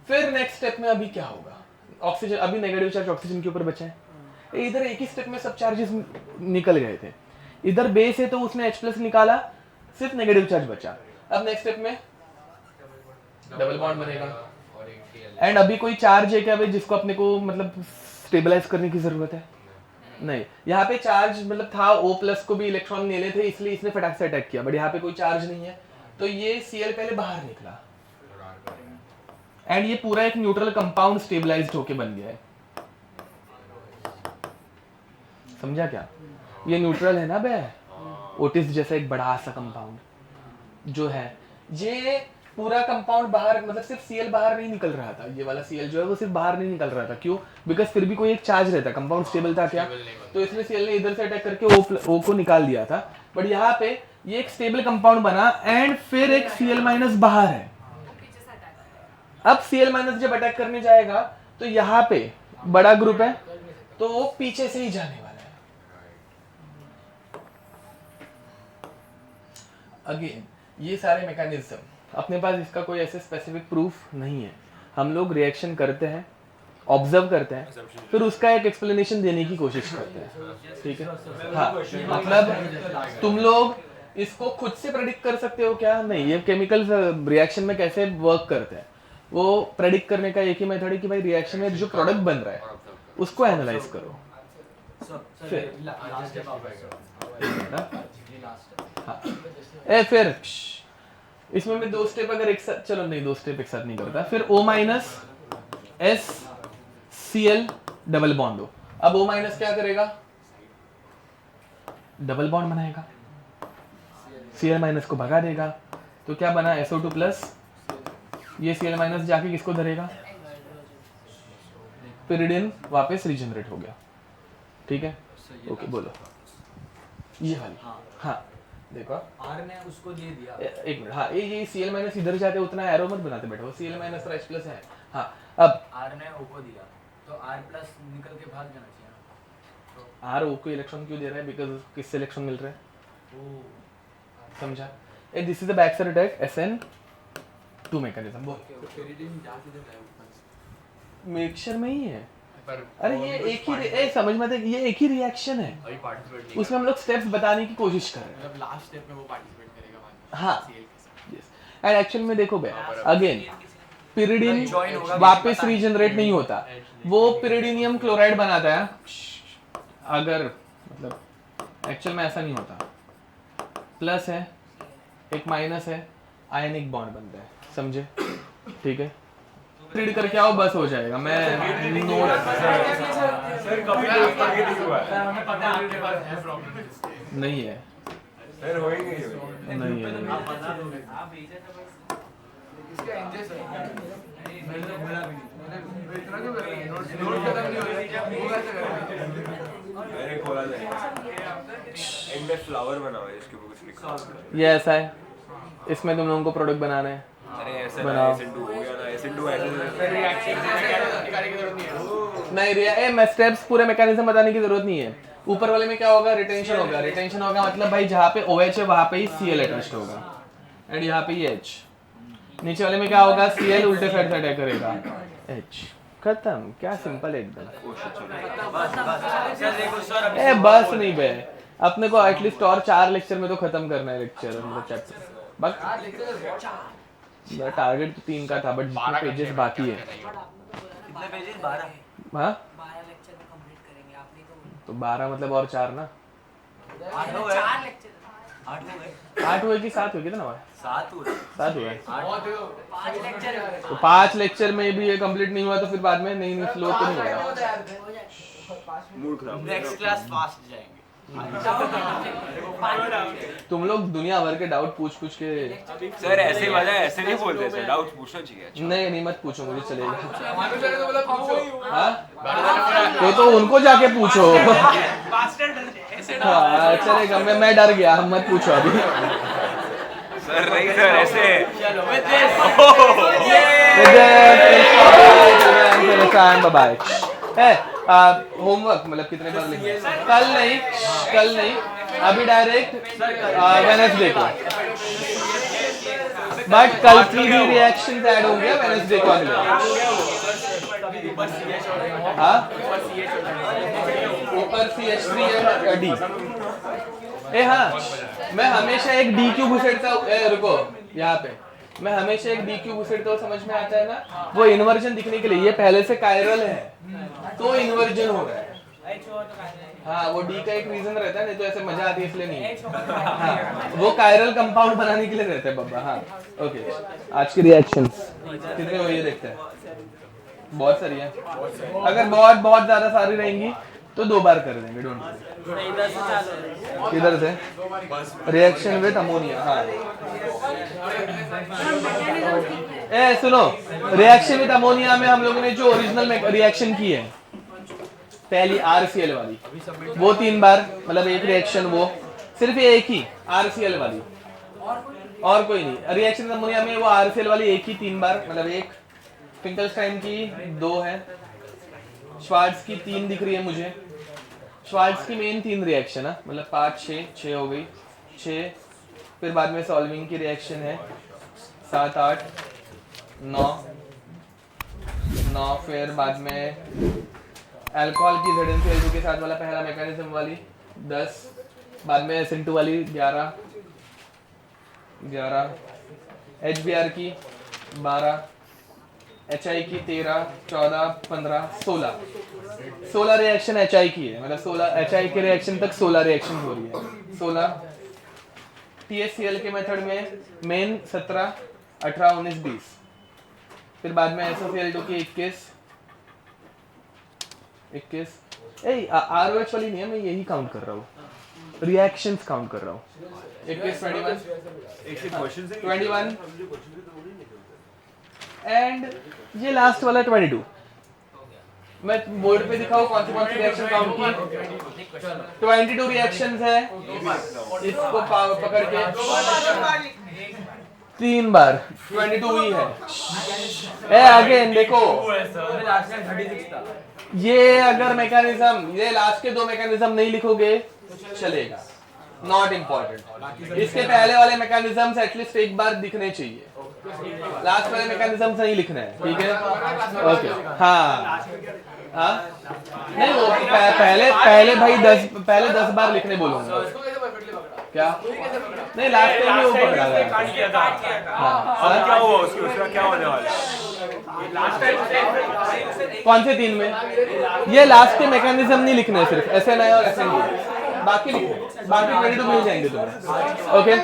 फिर नेक्स्ट स्टेप में अभी क्या होगा, ऑक्सीजन अभी नेगेटिव चार्ज ऑक्सीजन के ऊपर बचा है, इधर एक ही स्टेप में सब चार्जेस निकल गए थे, इधर बेस है तो उसने H+ निकाला, सिर्फ नेगेटिव चार्ज बचा। अब नेक्स्ट स्टेप में डबल बॉन्ड बनेगा, और एक Cl एंड अभी कोई चार्ज है क्या भाई जिसको अपने को मतलब स्टेबलाइज करने की जरूरत है? नहीं, यहाँ पे चार्ज मतलब था, O+ को भी इलेक्ट्रॉन मिले थे इसलिए इसने फटाक से अटैक किया, बट यहाँ पे कोई चार्ज नहीं है तो ये Cl पहले बाहर निकला और R करेंगे। एंड ये पूरा एक न्यूट्रल कंपाउंड स्टेबलाइज्ड होके बन गया है, समझा क्या? ये न्यूट्रल है ना बे, ओटिस जैसा एक बड़ा सा कंपाउंड जो है, ये पूरा कंपाउंड बाहर मतलब सिर्फ Cl बाहर नहीं निकल रहा था, ये वाला Cl जो है वो सिर्फ बाहर नहीं निकल रहा था, क्यों? बिकॉज फिर भी कोई एक चार्ज रहता, कंपाउंड स्टेबल था क्या, तो इसलिए Cl ने इधर से अटैक करके O को निकाल दिया था, बट यहाँ पे ये एक स्टेबल कंपाउंड बना एंड फिर एक Cl- बाहर है। अब Cl- जब अटैक करने जाएगा तो यहाँ पे बड़ा ग्रुप है तो वो पीछे से ही जाने वाला है। अगेन ये सारे मैकेनिज्म अपने पास, इसका कोई ऐसे स्पेसिफिक प्रूफ नहीं है, हम लोग रिएक्शन करते हैं, ऑब्जर्व करते हैं, फिर उसका एक एक्सप्लेनेशन देने की कोशिश करते हैं, ठीक है? हाँ, मतलब तुम लोग इसको खुद से प्रेडिक्ट कर सकते हो क्या? नहीं, ये केमिकल रिएक्शन में कैसे वर्क करते हैं वो प्रेडिक्ट करने का एक ही मेथड है कि भाई रिएक्शन में जो प्रोडक्ट बन रहा है उसको एनालाइज करो। फिर हाँ, फिर इसमें मैं दो स्टेप अगर एक साथ, चलो नहीं दो स्टेप एक साथ नहीं करता, फिर O minus S Cl double bond हो। अब O माइनस क्या करेगा? डबल बॉन्ड बनाएगा, Cl माइनस को भगा देगा, तो क्या बना? SO2 प्लस, ये Cl माइनस जाके किसको धरेगा? pyridine वापस रीजनरेट हो गया, ठीक है? ओके बोलो, ये वाली, हाँ देखो R ने उसको दे दिया, एक मिनट, हाँ ये Cl माइनस इधर जाते उतना एरो मत बनाते बैठो, Cl माइनस और H+ है। हाँ अब R ने O को दिया तो R+ निकल के भाग जाना चाहिए ना, R O को इलेक्ट्रॉन क्यों दे रहा है? बिकॉज किससे इलेक्ट्रॉन मिल रहा है, समझा? Uh this is the backside attack SN2 mechanism. बोल मिक्सचर में ही है, पर अरे ये एक ही समझ में ये एक ही रिएक्शन है, अभी पार्टिसिपेट नहीं उसमें हम लोग स्टेप्स बताने की कोशिश कर रहे हैं। मतलब लास्ट स्टेप में वो पार्टिसिपेट करेगा बाद में हाँ Cl के साथ। यस, एंड एक्चुअल में देखो बे अगेन pyridine Join होगा, वापस रीजनरेट नहीं होता, वो pyridinium क्लोराइड बनाता है, अगर मतलब एक्चुअल में ऐसा नहीं होता, प्लस है एक माइनस है, आयनिक बॉन्ड बनता है, समझे? ठीक है, रीड करके आओ बस हो जाएगा। मैं नोट सर कभी नहीं हुआ है। हमें पता है आपके पास है प्रॉब्लम, नहीं है, सर हो ही नहीं नहीं है, नहीं है। इसका इंजस्ट है, मैंने तो बोला भी नहीं, इतना क्यों कर रहे हैं? नोट खत्म नहीं हो रहा, वो कैसे करेंगे? मैंने खोला था एक में फ्लावर बना हुआ है इसके ऊपर कुछ लिखा हुआ है। ये ऐसा है, इसमें तुम लोगों को प्रोडक्ट बनाना है, अरे ऐसा बनाओ। SN2 हो गया ना, SN2 ऐसे निकालने की जरूरत नहीं है। नहीं रिया मैं स्टेप्स पूरे मैकेनिज्म बताने की जरूरत नहीं है। ऊपर वाले में क्या होगा? रिटेंशन होगा, रिटेंशन होगा मतलब भाई जहाँ पे OH है वहाँ पे ही Cl अटैच्ड होगा एंड यहाँ पे ही H। नीचे वाले में क्या होगा? Cl उल्टे साइड से अटैक करेगा, H खत्म। क्या सिंपल है एकदम। ए बस नहीं बे, अपने को एटलीस्ट और 4 लेक्चर में तो खत्म करना है लेक्चर मतलब चैप्टर। बस टारगेट तो 3 का था बट 12 पेजेस बाकी है। कितने पेजेस 12 हाँ 12 लेक्चर में कंप्लीट करेंगे आपने तो तो 12 मतलब और 4 ना 8 हो गए 4 लेक्चर 8 हो गए 8 हुए कि 7 हुए कितना हुआ 7 हुए 7 हुए 5 लेक्चर तो 5 लेक्चर में भी ये कंप्लीट नहीं हुआ तो फिर बाद में नहीं फ्लो तो नहीं होगा हो जाएगा मूड खराब नेक्स्ट क्लास फास्ट जाएंगे तुम लोग दुनिया भर के डाउट पूछ पूछ के सर ऐसे वाला ऐसे नहीं बोलते सर डाउट पूछना चाहिए अच्छा नहीं मत पूछो मुझे चलेगा मानो चले तो बोला पूछो हाँ तो उनको जाके पूछो हाँ चलेगा मैं डर गया मत पूछो अभी सर नहीं सर ऐसे बाय होमवर्क मतलब कितने बार लिखेंगे कल नहीं अभी डायरेक्ट वेडनेसडे को बट कल की भी रिएक्शन ऐड होंगे वेडनेसडे को अगले हाँ ऊपर CH3 है डी ए हाँ मैं हमेशा एक डी क्यू घुसेड़ता हूँ रुको यहाँ पे मैं हमेशा एक डी क्यू घुसेड़ता हूँ समझ में आता है ना वो इन्वर्जन दिखने के लिए ये पहले से कायरल है तो इन्वर्जन हो रहा है हाँ वो डी का एक रीजन रहता है नहीं तो ऐसे मजा आती है इसलिए नहीं हाँ वो कायरल कंपाउंड बनाने के लिए रहता है बब्बा हाँ ओके आज की रिएक्शंस कितने हुए ये देखते हैं बहुत सारी है अगर बहुत ज्यादा सारी रहेंगी तो 2 बार कर देंगे डोंट किधर से रिएक्शन विद अमोनिया हाँ ए सुनो रिएक्शन विद अमोनिया में हम लोगों ने जो ओरिजिनल में रिएक्शन की है पहली RCl वाली वो 3 बार मतलब एक रिएक्शन वो सिर्फ ये एक ही RCl वाली और कोई नहीं रिएक्शन विद अमोनिया में वो RCl वाली एक ही 3 बार मतलब एक फिंकलस्टाइन की 2 है श्वार्ट्ज की 3 दिख रही है मुझे श्वार्ट्ज की मेन 3 रिएक्शन है मतलब 5 6 हो गई 6 फिर बाद में सॉल्विंग की रिएक्शन है 7 8 9 फिर बाद में अल्कोहल की ZnCl2 के साथ वाला पहला मैकेनिज्म वाली 10 बाद में SN2 वाली 11 HBr की 12 HI की 13 14 15 16 रिएक्शन HI की है मतलब 16 HI के रिएक्शन तक 16 रिएक्शन हो रही है 16 TSCl के मेथड में मेन 17 18 19 20 फिर बाद में SOCl2 की 21 ROH वाली नहीं है मैं यही काउंट कर रहा हूँ रिएक्शंस काउंट कर रहा हूँ 21 21 एंड ये लास्ट वाला 22 मैं बोर्ड पे दिखाऊं कौन सी रिएक्शन काउंट की 22 रिएक्शंस है इसको पकड़ के 3 बार 22 ही है अगेन देखो ये अगर मैकेनिज्म ये लास्ट के 2 मैकेनिज्म नहीं लिखोगे चलेगा नॉट इम्पोर्टेंट इसके पहले वाले मैकेनिज्म्स एटलीस्ट एक बार दिखने चाहिए लास्ट वाले मैकेनिज्म्स नहीं लिखना है ठीक है ओके हाँ हाँ नहीं वो पहले भाई 10 बार लिखने बोलूंगा क्या नहीं लास्ट टाइम वो पकड़ा गया हाँ क्या हुआ उसका क्या होने वाला कौन से 3 में ये लास्ट के मैकेनिज्म नहीं लिखने सिर्फ SNI और SND बाकी लिखो बाकी 22 मिल जाएंगे तुम्हें ओके